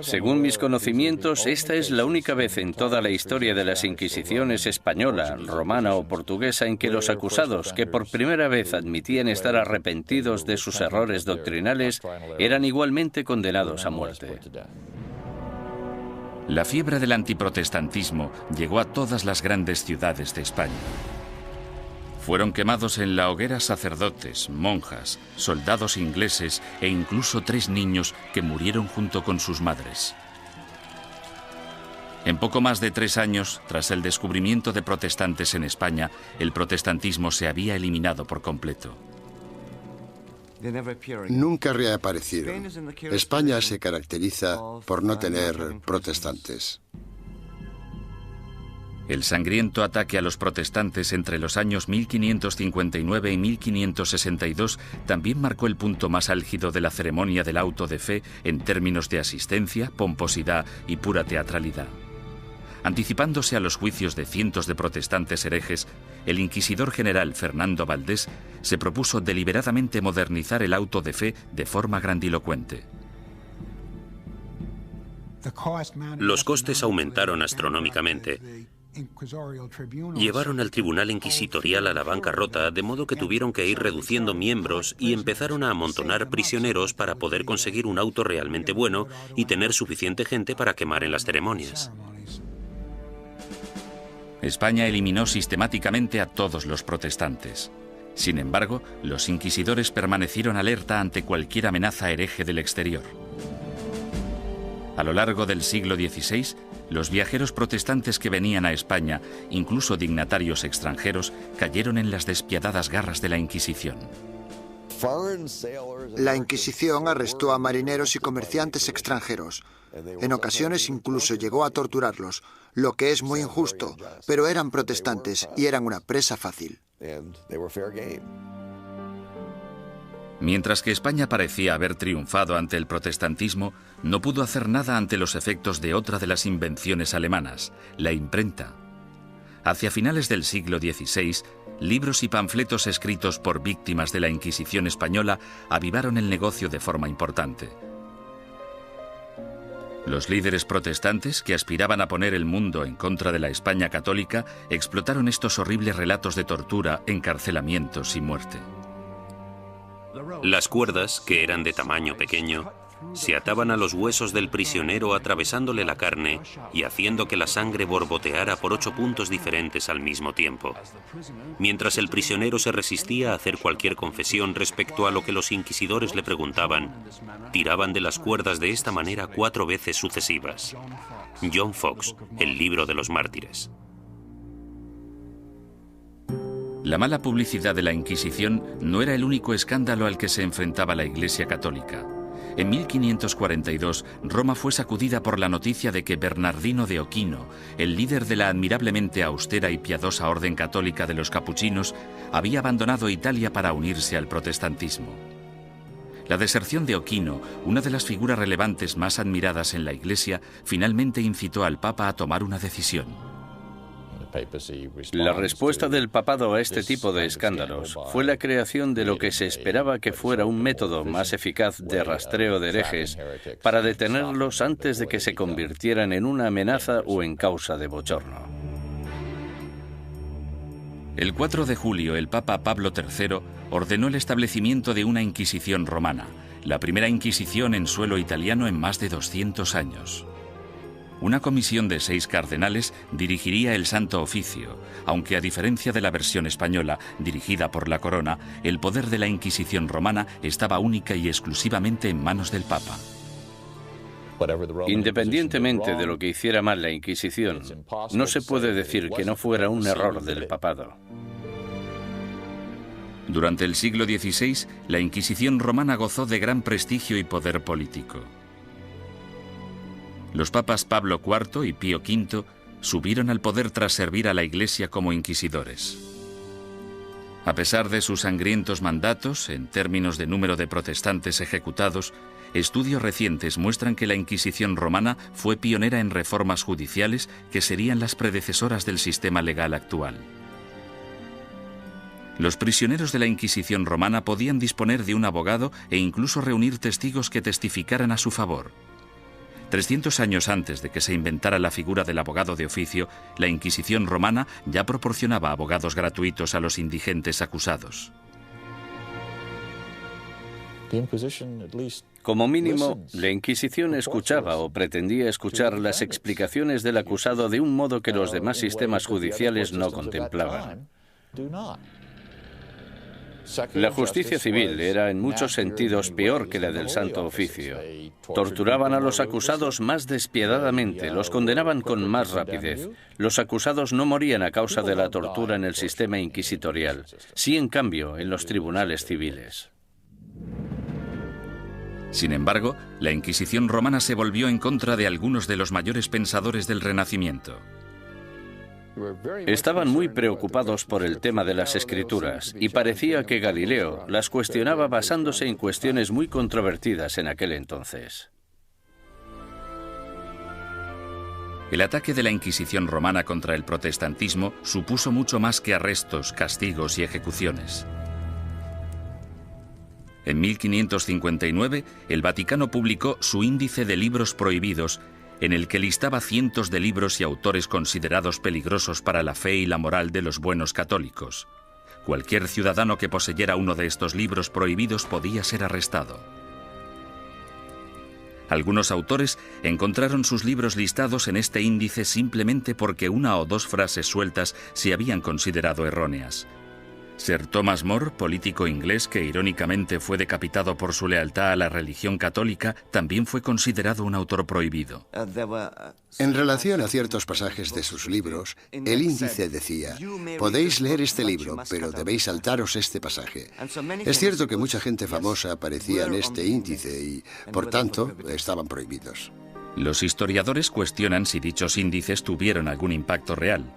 [SPEAKER 4] Según mis conocimientos, esta es la única vez en toda la historia de las Inquisiciones española, romana o portuguesa en que los acusados, que por primera vez admitían estar arrepentidos de sus errores doctrinales, eran igualmente condenados a muerte.
[SPEAKER 1] La fiebre del antiprotestantismo llegó a todas las grandes ciudades de España. Fueron quemados en la hoguera sacerdotes, monjas, soldados ingleses e incluso 3 niños que murieron junto con sus madres. En poco más de 3 años, tras el descubrimiento de protestantes en España, el protestantismo se había eliminado por completo.
[SPEAKER 3] Nunca reaparecieron. España se caracteriza por no tener protestantes.
[SPEAKER 1] El sangriento ataque a los protestantes entre los años 1559 y 1562 también marcó el punto más álgido de la ceremonia del auto de fe en términos de asistencia, pomposidad y pura teatralidad. Anticipándose a los juicios de cientos de protestantes herejes, el inquisidor general Fernando Valdés se propuso deliberadamente modernizar el auto de fe de forma grandilocuente.
[SPEAKER 6] Los costes aumentaron astronómicamente. Llevaron al tribunal inquisitorial a la bancarrota, de modo que tuvieron que ir reduciendo miembros y empezaron a amontonar prisioneros para poder conseguir un auto realmente bueno y tener suficiente gente para quemar en las ceremonias.
[SPEAKER 1] España eliminó sistemáticamente a todos los protestantes. Sin embargo, los inquisidores permanecieron alerta ante cualquier amenaza hereje del exterior. A lo largo del siglo XVI, los viajeros protestantes que venían a España, incluso dignatarios extranjeros, cayeron en las despiadadas garras de la Inquisición.
[SPEAKER 5] La Inquisición arrestó a marineros y comerciantes extranjeros. En ocasiones incluso llegó a torturarlos, lo que es muy injusto, pero eran protestantes y eran una presa fácil.
[SPEAKER 1] Mientras que España parecía haber triunfado ante el protestantismo, no pudo hacer nada ante los efectos de otra de las invenciones alemanas, la imprenta. Hacia finales del siglo XVI, libros y panfletos escritos por víctimas de la Inquisición española avivaron el negocio de forma importante. Los líderes protestantes, que aspiraban a poner el mundo en contra de la España católica, explotaron estos horribles relatos de tortura, encarcelamientos y muerte.
[SPEAKER 6] Las cuerdas, que eran de tamaño pequeño, se ataban a los huesos del prisionero atravesándole la carne y haciendo que la sangre borboteara por 8 puntos diferentes al mismo tiempo. Mientras el prisionero se resistía a hacer cualquier confesión respecto a lo que los inquisidores le preguntaban, tiraban de las cuerdas de esta manera 4 veces sucesivas. John Foxe, El libro de los mártires.
[SPEAKER 1] La mala publicidad de la Inquisición no era el único escándalo al que se enfrentaba la Iglesia católica. En 1542, Roma fue sacudida por la noticia de que Bernardino de Ochino, el líder de la admirablemente austera y piadosa orden católica de los capuchinos, había abandonado Italia para unirse al protestantismo. La deserción de Ochino, una de las figuras relevantes más admiradas en la Iglesia, finalmente incitó al Papa a tomar una decisión.
[SPEAKER 4] La respuesta del papado a este tipo de escándalos fue la creación de lo que se esperaba que fuera un método más eficaz de rastreo de herejes para detenerlos antes de que se convirtieran en una amenaza o en causa de bochorno.
[SPEAKER 1] El 4 de julio, el Papa Pablo III ordenó el establecimiento de una Inquisición romana, la primera Inquisición en suelo italiano en más de 200 años. Una comisión de 6 cardenales dirigiría el Santo Oficio, aunque a diferencia de la versión española, dirigida por la corona, el poder de la Inquisición romana estaba única y exclusivamente en manos del Papa.
[SPEAKER 4] Independientemente de lo que hiciera mal la Inquisición, no se puede decir que no fuera un error del papado.
[SPEAKER 1] Durante el siglo XVI, la Inquisición romana gozó de gran prestigio y poder político. Los papas Pablo IV y Pío V subieron al poder tras servir a la Iglesia como inquisidores. A pesar de sus sangrientos mandatos, en términos de número de protestantes ejecutados, estudios recientes muestran que la Inquisición romana fue pionera en reformas judiciales que serían las predecesoras del sistema legal actual. Los prisioneros de la Inquisición romana podían disponer de un abogado e incluso reunir testigos que testificaran a su favor. 300 años antes de que se inventara la figura del abogado de oficio, la Inquisición romana ya proporcionaba abogados gratuitos a los indigentes acusados.
[SPEAKER 4] Como mínimo, la Inquisición escuchaba o pretendía escuchar las explicaciones del acusado de un modo que los demás sistemas judiciales no contemplaban. La justicia civil era en muchos sentidos peor que la del Santo Oficio. Torturaban a los acusados más despiadadamente, los condenaban con más rapidez. Los acusados no morían a causa de la tortura en el sistema inquisitorial, sí en cambio en los tribunales civiles.
[SPEAKER 1] Sin embargo, la Inquisición romana se volvió en contra de algunos de los mayores pensadores del Renacimiento.
[SPEAKER 4] Estaban muy preocupados por el tema de las escrituras y parecía que Galileo las cuestionaba basándose en cuestiones muy controvertidas en aquel entonces.
[SPEAKER 1] El ataque de la Inquisición romana contra el protestantismo supuso mucho más que arrestos, castigos y ejecuciones. En 1559, el Vaticano publicó su Índice de Libros Prohibidos, en el que listaba cientos de libros y autores considerados peligrosos para la fe y la moral de los buenos católicos. Cualquier ciudadano que poseyera uno de estos libros prohibidos podía ser arrestado. Algunos autores encontraron sus libros listados en este índice simplemente porque una o dos frases sueltas se habían considerado erróneas. Sir Thomas More, político inglés que irónicamente fue decapitado por su lealtad a la religión católica, también fue considerado un autor prohibido.
[SPEAKER 3] En relación a ciertos pasajes de sus libros, el índice decía: podéis leer este libro, pero debéis saltaros este pasaje. Es cierto que mucha gente famosa aparecía en este índice y, por tanto, estaban prohibidos.
[SPEAKER 1] Los historiadores cuestionan si dichos índices tuvieron algún impacto real.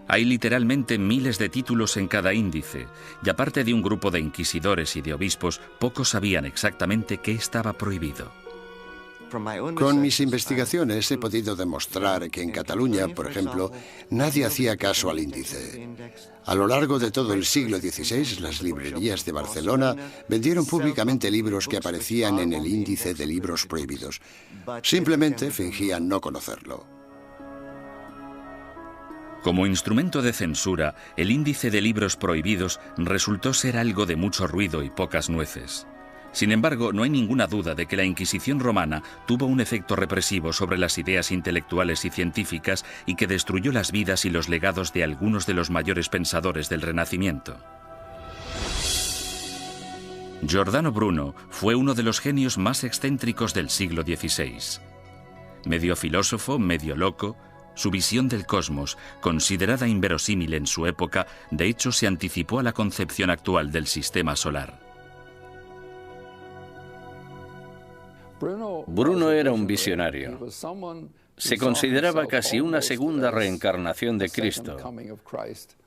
[SPEAKER 1] Hay literalmente miles de títulos en cada índice, y aparte de un grupo de inquisidores y de obispos, pocos sabían exactamente qué estaba prohibido.
[SPEAKER 3] Con mis investigaciones he podido demostrar que en Cataluña, por ejemplo, nadie hacía caso al índice. A lo largo de todo el siglo XVI, las librerías de Barcelona vendieron públicamente libros que aparecían en el índice de libros prohibidos. Simplemente fingían no conocerlo.
[SPEAKER 1] Como instrumento de censura, el índice de libros prohibidos resultó ser algo de mucho ruido y pocas nueces. Sin embargo, no hay ninguna duda de que la Inquisición romana tuvo un efecto represivo sobre las ideas intelectuales y científicas y que destruyó las vidas y los legados de algunos de los mayores pensadores del Renacimiento. Giordano Bruno fue uno de los genios más excéntricos del siglo XVI. Medio filósofo, medio loco, su visión del cosmos, considerada inverosímil en su época, de hecho se anticipó a la concepción actual del sistema solar.
[SPEAKER 4] Bruno era un visionario. Se consideraba casi una segunda reencarnación de Cristo,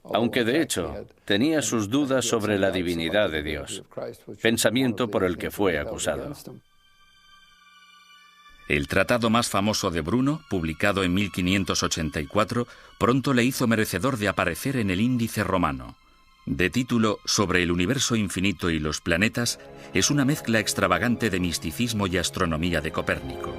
[SPEAKER 4] aunque de hecho tenía sus dudas sobre la divinidad de Dios, pensamiento por el que fue acusado.
[SPEAKER 1] El tratado más famoso de Bruno, publicado en 1584, pronto le hizo merecedor de aparecer en el Índice romano. De título Sobre el universo infinito y los planetas, es una mezcla extravagante de misticismo y astronomía de Copérnico.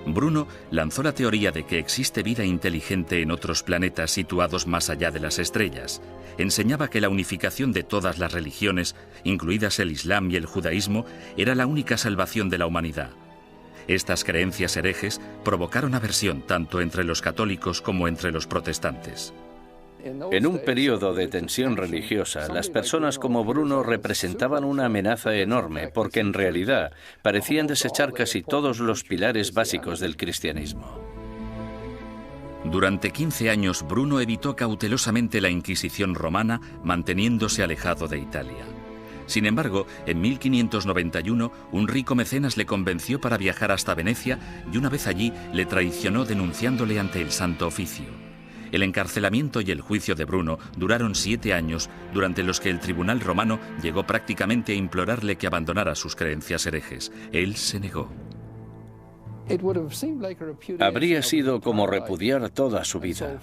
[SPEAKER 1] Bruno lanzó la teoría de que existe vida inteligente en otros planetas situados más allá de las estrellas. Enseñaba que la unificación de todas las religiones, incluidas el Islam y el judaísmo, era la única salvación de la humanidad. Estas creencias herejes provocaron aversión tanto entre los católicos como entre los protestantes.
[SPEAKER 4] En un periodo de tensión religiosa, las personas como Bruno representaban una amenaza enorme porque en realidad parecían desechar casi todos los pilares básicos del cristianismo.
[SPEAKER 1] Durante 15 años, Bruno evitó cautelosamente la Inquisición romana, manteniéndose alejado de Italia. Sin embargo, en 1591, un rico mecenas le convenció para viajar hasta Venecia y una vez allí le traicionó denunciándole ante el Santo Oficio. El encarcelamiento y el juicio de Bruno duraron 7 años, durante los que el tribunal romano llegó prácticamente a implorarle que abandonara sus creencias herejes. Él se negó.
[SPEAKER 4] Habría sido como repudiar toda su vida.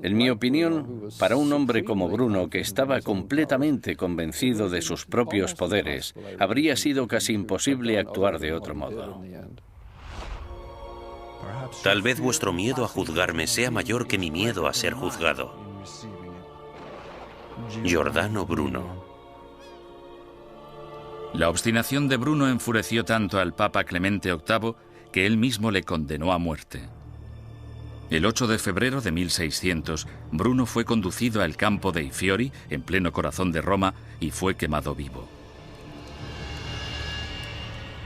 [SPEAKER 4] En mi opinión, para un hombre como Bruno, que estaba completamente convencido de sus propios poderes, habría sido casi imposible actuar de otro modo.
[SPEAKER 6] Tal vez vuestro miedo a juzgarme sea mayor que mi miedo a ser juzgado. Giordano Bruno.
[SPEAKER 1] La obstinación de Bruno enfureció tanto al Papa Clemente VIII que él mismo le condenó a muerte. El 8 de febrero de 1600, Bruno fue conducido al campo dei Fiori, en pleno corazón de Roma, y fue quemado vivo.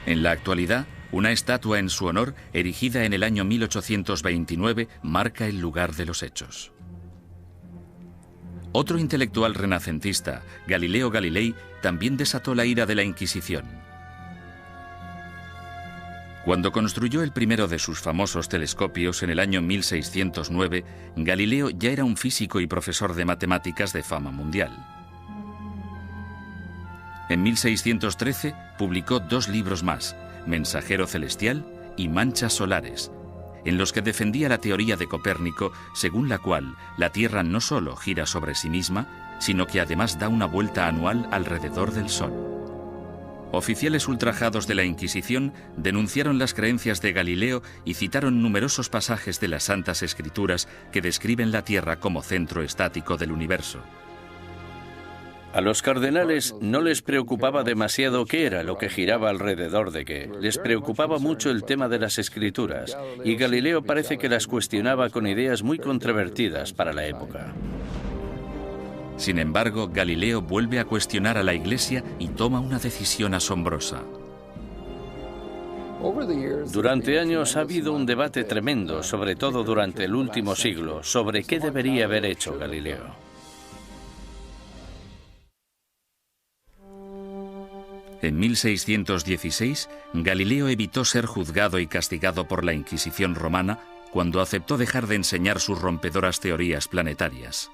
[SPEAKER 1] En la actualidad, una estatua en su honor, erigida en el año 1829, marca el lugar de los hechos. Otro intelectual renacentista, Galileo Galilei, también desató la ira de la Inquisición. Cuando construyó el primero de sus famosos telescopios en el año 1609, Galileo ya era un físico y profesor de matemáticas de fama mundial. En 1613 publicó 2 libros más, Mensajero Celestial y Manchas Solares, en los que defendía la teoría de Copérnico, según la cual la Tierra no solo gira sobre sí misma, sino que además da una vuelta anual alrededor del Sol. Oficiales ultrajados de la Inquisición denunciaron las creencias de Galileo y citaron numerosos pasajes de las Santas Escrituras que describen la Tierra como centro estático del universo.
[SPEAKER 4] A los cardenales no les preocupaba demasiado qué era lo que giraba alrededor de qué. Les preocupaba mucho el tema de las escrituras, y Galileo parece que las cuestionaba con ideas muy controvertidas para la época.
[SPEAKER 1] Sin embargo, Galileo vuelve a cuestionar a la Iglesia y toma una decisión asombrosa.
[SPEAKER 4] Durante años ha habido un debate tremendo, sobre todo durante el último siglo, sobre qué debería haber hecho Galileo.
[SPEAKER 1] En 1616, Galileo evitó ser juzgado y castigado por la Inquisición romana cuando aceptó dejar de enseñar sus rompedoras teorías planetarias.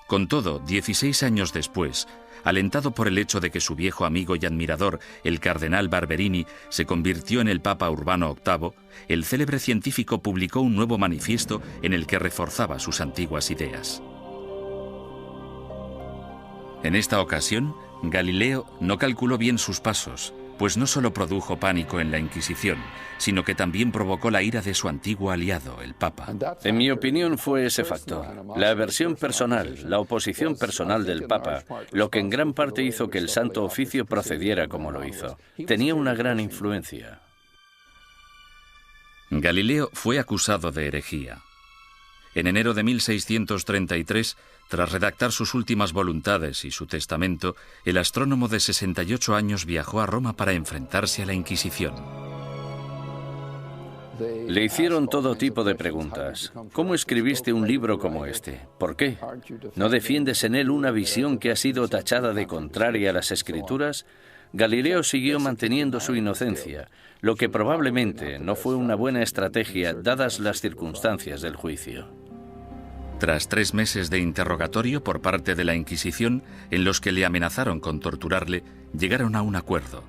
[SPEAKER 1] Con todo, 16 años después, alentado por el hecho de que su viejo amigo y admirador, el cardenal Barberini, se convirtió en el Papa Urbano VIII, el célebre científico publicó un nuevo manifiesto en el que reforzaba sus antiguas ideas. En esta ocasión, Galileo no calculó bien sus pasos, pues no solo produjo pánico en la Inquisición, sino que también provocó la ira de su antiguo aliado, el Papa.
[SPEAKER 4] En mi opinión fue ese factor, la aversión personal, la oposición personal del Papa, lo que en gran parte hizo que el Santo Oficio procediera como lo hizo. Tenía una gran influencia.
[SPEAKER 1] Galileo fue acusado de herejía. En enero de 1633, tras redactar sus últimas voluntades y su testamento, el astrónomo de 68 años viajó a Roma para enfrentarse a la Inquisición.
[SPEAKER 4] Le hicieron todo tipo de preguntas. ¿Cómo escribiste un libro como este? ¿Por qué? ¿No defiendes en él una visión que ha sido tachada de contraria a las Escrituras? Galileo siguió manteniendo su inocencia, lo que probablemente no fue una buena estrategia dadas las circunstancias del juicio.
[SPEAKER 1] Tras 3 meses de interrogatorio por parte de la Inquisición, en los que le amenazaron con torturarle, llegaron a un acuerdo.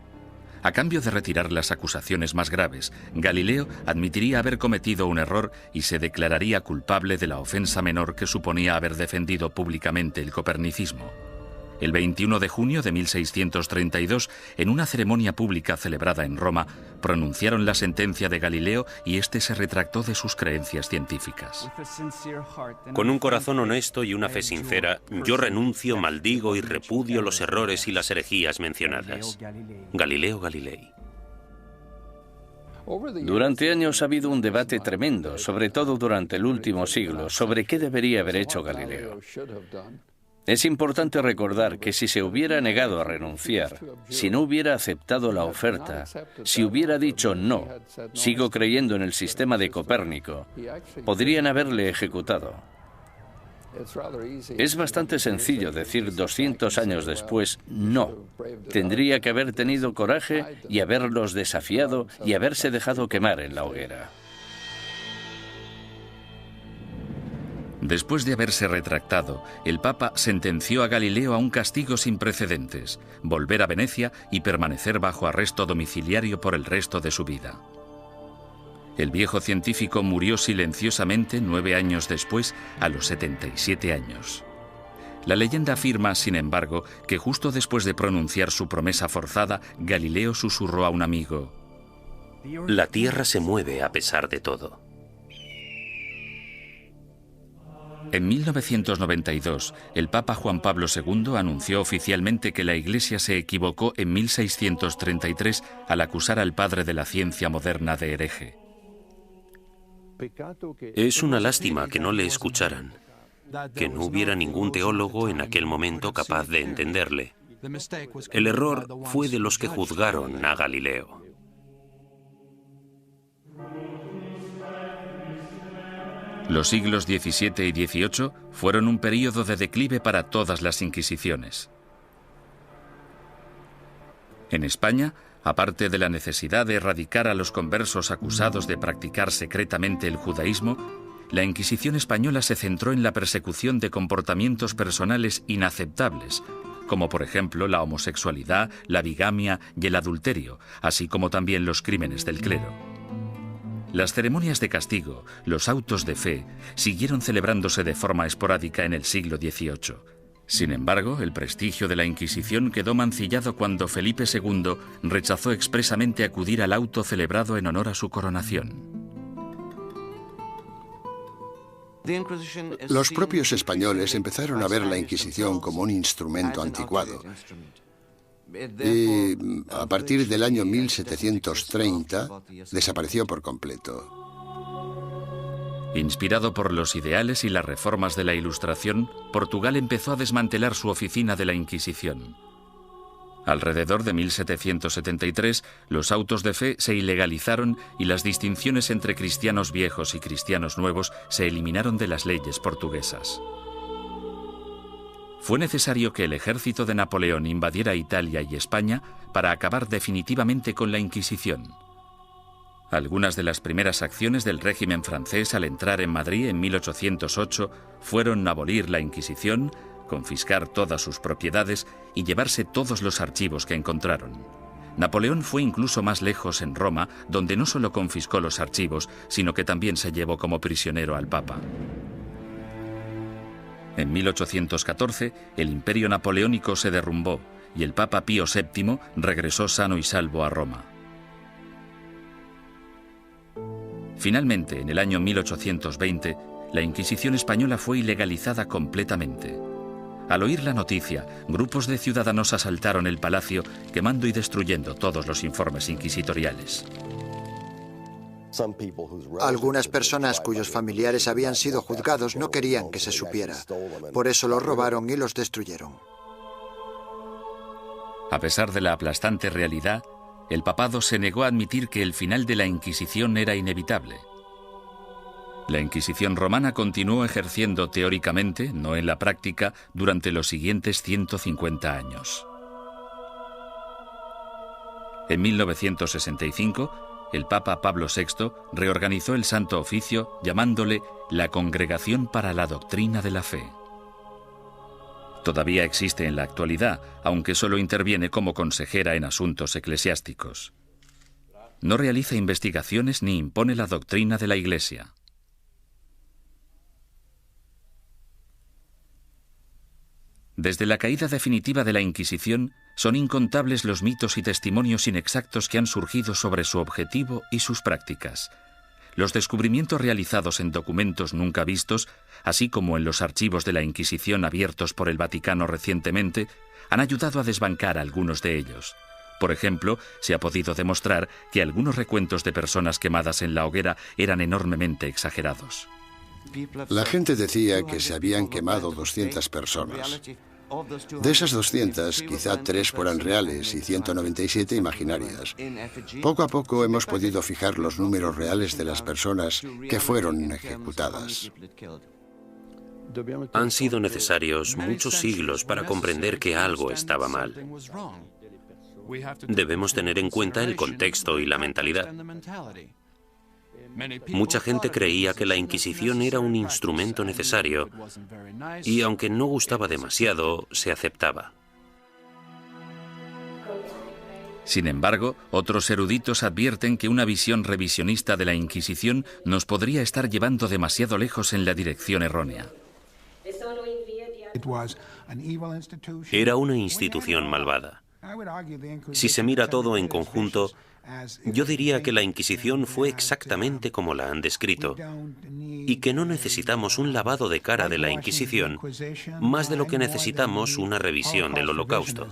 [SPEAKER 1] A cambio de retirar las acusaciones más graves, Galileo admitiría haber cometido un error y se declararía culpable de la ofensa menor que suponía haber defendido públicamente el copernicismo. El 21 de junio de 1632, en una ceremonia pública celebrada en Roma, pronunciaron la sentencia de Galileo y éste se retractó de sus creencias científicas.
[SPEAKER 6] Con un corazón honesto y una fe sincera, yo renuncio, maldigo y repudio los errores y las herejías mencionadas. Galileo Galilei.
[SPEAKER 4] Durante años ha habido un debate tremendo, sobre todo durante el último siglo, sobre qué debería haber hecho Galileo. Es importante recordar que si se hubiera negado a renunciar, si no hubiera aceptado la oferta, si hubiera dicho no, sigo creyendo en el sistema de Copérnico, podrían haberle ejecutado. Es bastante sencillo decir 200 años después no. Tendría que haber tenido coraje y haberlos desafiado y haberse dejado quemar en la hoguera.
[SPEAKER 1] Después de haberse retractado, el Papa sentenció a Galileo a un castigo sin precedentes, volver a Venecia y permanecer bajo arresto domiciliario por el resto de su vida. El viejo científico murió silenciosamente 9 años después, a los 77 años. La leyenda afirma, sin embargo, que justo después de pronunciar su promesa forzada, Galileo susurró a un amigo:
[SPEAKER 6] La Tierra se mueve a pesar de todo.
[SPEAKER 1] En 1992, el Papa Juan Pablo II anunció oficialmente que la Iglesia se equivocó en 1633 al acusar al padre de la ciencia moderna de hereje.
[SPEAKER 6] Es una lástima que no le escucharan, que no hubiera ningún teólogo en aquel momento capaz de entenderle. El error fue de los que juzgaron a Galileo.
[SPEAKER 1] Los siglos XVII y XVIII fueron un período de declive para todas las inquisiciones. En España, aparte de la necesidad de erradicar a los conversos acusados de practicar secretamente el judaísmo, la Inquisición española se centró en la persecución de comportamientos personales inaceptables, como por ejemplo la homosexualidad, la bigamia y el adulterio, así como también los crímenes del clero. Las ceremonias de castigo, los autos de fe, siguieron celebrándose de forma esporádica en el siglo XVIII. Sin embargo, el prestigio de la Inquisición quedó mancillado cuando Felipe II rechazó expresamente acudir al auto celebrado en honor a su coronación.
[SPEAKER 3] Los propios españoles empezaron a ver la Inquisición como un instrumento anticuado. Y a partir del año 1730 desapareció por completo.
[SPEAKER 1] Inspirado por los ideales y las reformas de la Ilustración, Portugal empezó a desmantelar su oficina de la Inquisición. Alrededor de 1773, los autos de fe se ilegalizaron y las distinciones entre cristianos viejos y cristianos nuevos se eliminaron de las leyes portuguesas. Fue necesario que el ejército de Napoleón invadiera Italia y España para acabar definitivamente con la Inquisición. Algunas de las primeras acciones del régimen francés al entrar en Madrid en 1808 fueron abolir la Inquisición, confiscar todas sus propiedades y llevarse todos los archivos que encontraron. Napoleón fue incluso más lejos en Roma, donde no solo confiscó los archivos, sino que también se llevó como prisionero al Papa. En 1814, el imperio napoleónico se derrumbó y el Papa Pío VII regresó sano y salvo a Roma. Finalmente, en el año 1820, la Inquisición española fue ilegalizada completamente. Al oír la noticia, grupos de ciudadanos asaltaron el palacio, quemando y destruyendo todos los informes inquisitoriales.
[SPEAKER 5] Algunas personas cuyos familiares habían sido juzgados no querían que se supiera. Por eso los robaron y los destruyeron.
[SPEAKER 1] A pesar de la aplastante realidad, el papado se negó a admitir que el final de la Inquisición era inevitable. La Inquisición romana continuó ejerciendo teóricamente, no en la práctica, durante los siguientes 150 años. En 1965, el Papa Pablo VI reorganizó el Santo Oficio llamándole la Congregación para la Doctrina de la Fe. Todavía existe en la actualidad, aunque solo interviene como consejera en asuntos eclesiásticos. No realiza investigaciones ni impone la doctrina de la Iglesia. Desde la caída definitiva de la Inquisición, son incontables los mitos y testimonios inexactos que han surgido sobre su objetivo y sus prácticas. Los descubrimientos realizados en documentos nunca vistos, así como en los archivos de la Inquisición abiertos por el Vaticano recientemente, han ayudado a desbancar algunos de ellos. Por ejemplo, se ha podido demostrar que algunos recuentos de personas quemadas en la hoguera eran enormemente exagerados.
[SPEAKER 3] La gente decía que se habían quemado 200 personas. De esas 200, quizá 3 fueran reales y 197 imaginarias. Poco a poco hemos podido fijar los números reales de las personas que fueron ejecutadas.
[SPEAKER 6] Han sido necesarios muchos siglos para comprender que algo estaba mal. Debemos tener en cuenta el contexto y la mentalidad. Mucha gente creía que la Inquisición era un instrumento necesario y, aunque no gustaba demasiado, se aceptaba.
[SPEAKER 1] Sin embargo, otros eruditos advierten que una visión revisionista de la Inquisición nos podría estar llevando demasiado lejos en la dirección errónea.
[SPEAKER 6] Era una institución malvada. Si se mira todo en conjunto, yo diría que la Inquisición fue exactamente como la han descrito y que no necesitamos un lavado de cara de la Inquisición más de lo que necesitamos una revisión del Holocausto.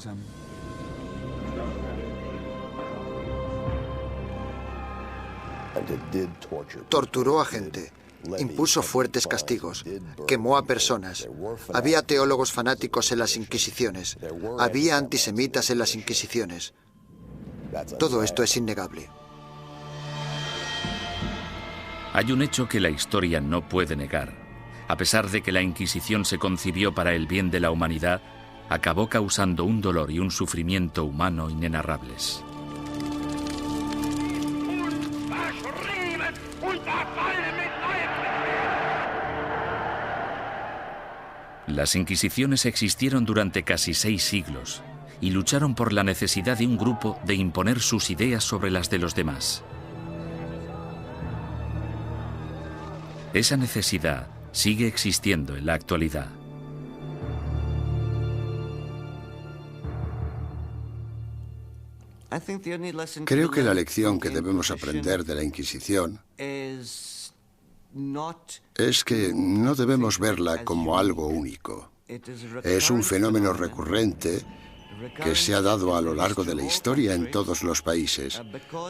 [SPEAKER 5] Torturó a gente, impuso fuertes castigos, quemó a personas. Había teólogos fanáticos en las Inquisiciones, había antisemitas en las Inquisiciones. Todo esto es innegable.
[SPEAKER 1] Hay un hecho que la historia no puede negar. A pesar de que la Inquisición se concibió para el bien de la humanidad, acabó causando un dolor y un sufrimiento humano inenarrables. Las Inquisiciones existieron durante casi 6 siglos y lucharon por la necesidad de un grupo de imponer sus ideas sobre las de los demás. Esa necesidad sigue existiendo en la actualidad.
[SPEAKER 3] Creo que la lección que debemos aprender de la Inquisición es que no debemos verla como algo único. Es un fenómeno recurrente que se ha dado a lo largo de la historia en todos los países,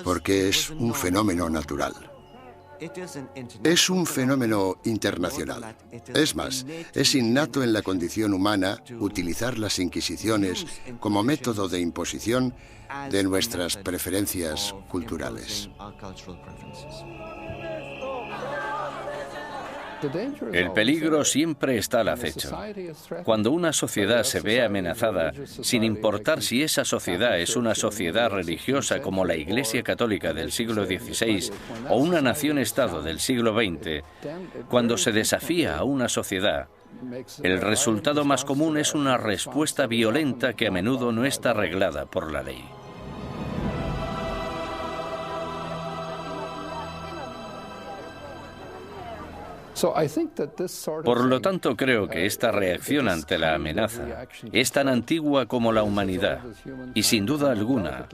[SPEAKER 3] porque es un fenómeno natural. Es un fenómeno internacional. Es más, es innato en la condición humana utilizar las inquisiciones como método de imposición de nuestras preferencias culturales.
[SPEAKER 4] El peligro siempre está al acecho. Cuando una sociedad se ve amenazada, sin importar si esa sociedad es una sociedad religiosa como la Iglesia Católica del siglo XVI o una nación-estado del siglo XX, cuando se desafía a una sociedad, el resultado más común es una respuesta violenta que a menudo no está reglada por la ley. Por lo tanto, creo que esta reacción ante la amenaza es tan antigua como la humanidad y, sin duda alguna,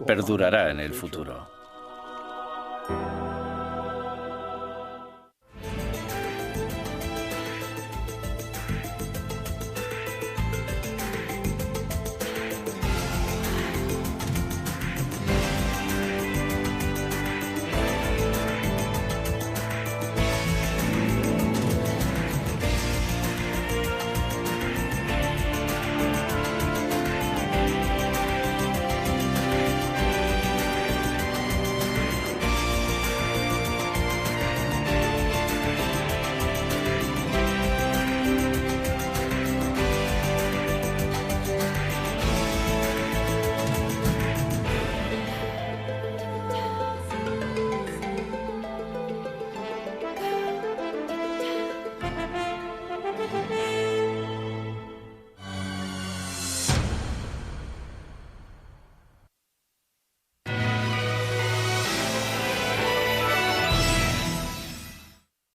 [SPEAKER 4] perdurará en el futuro.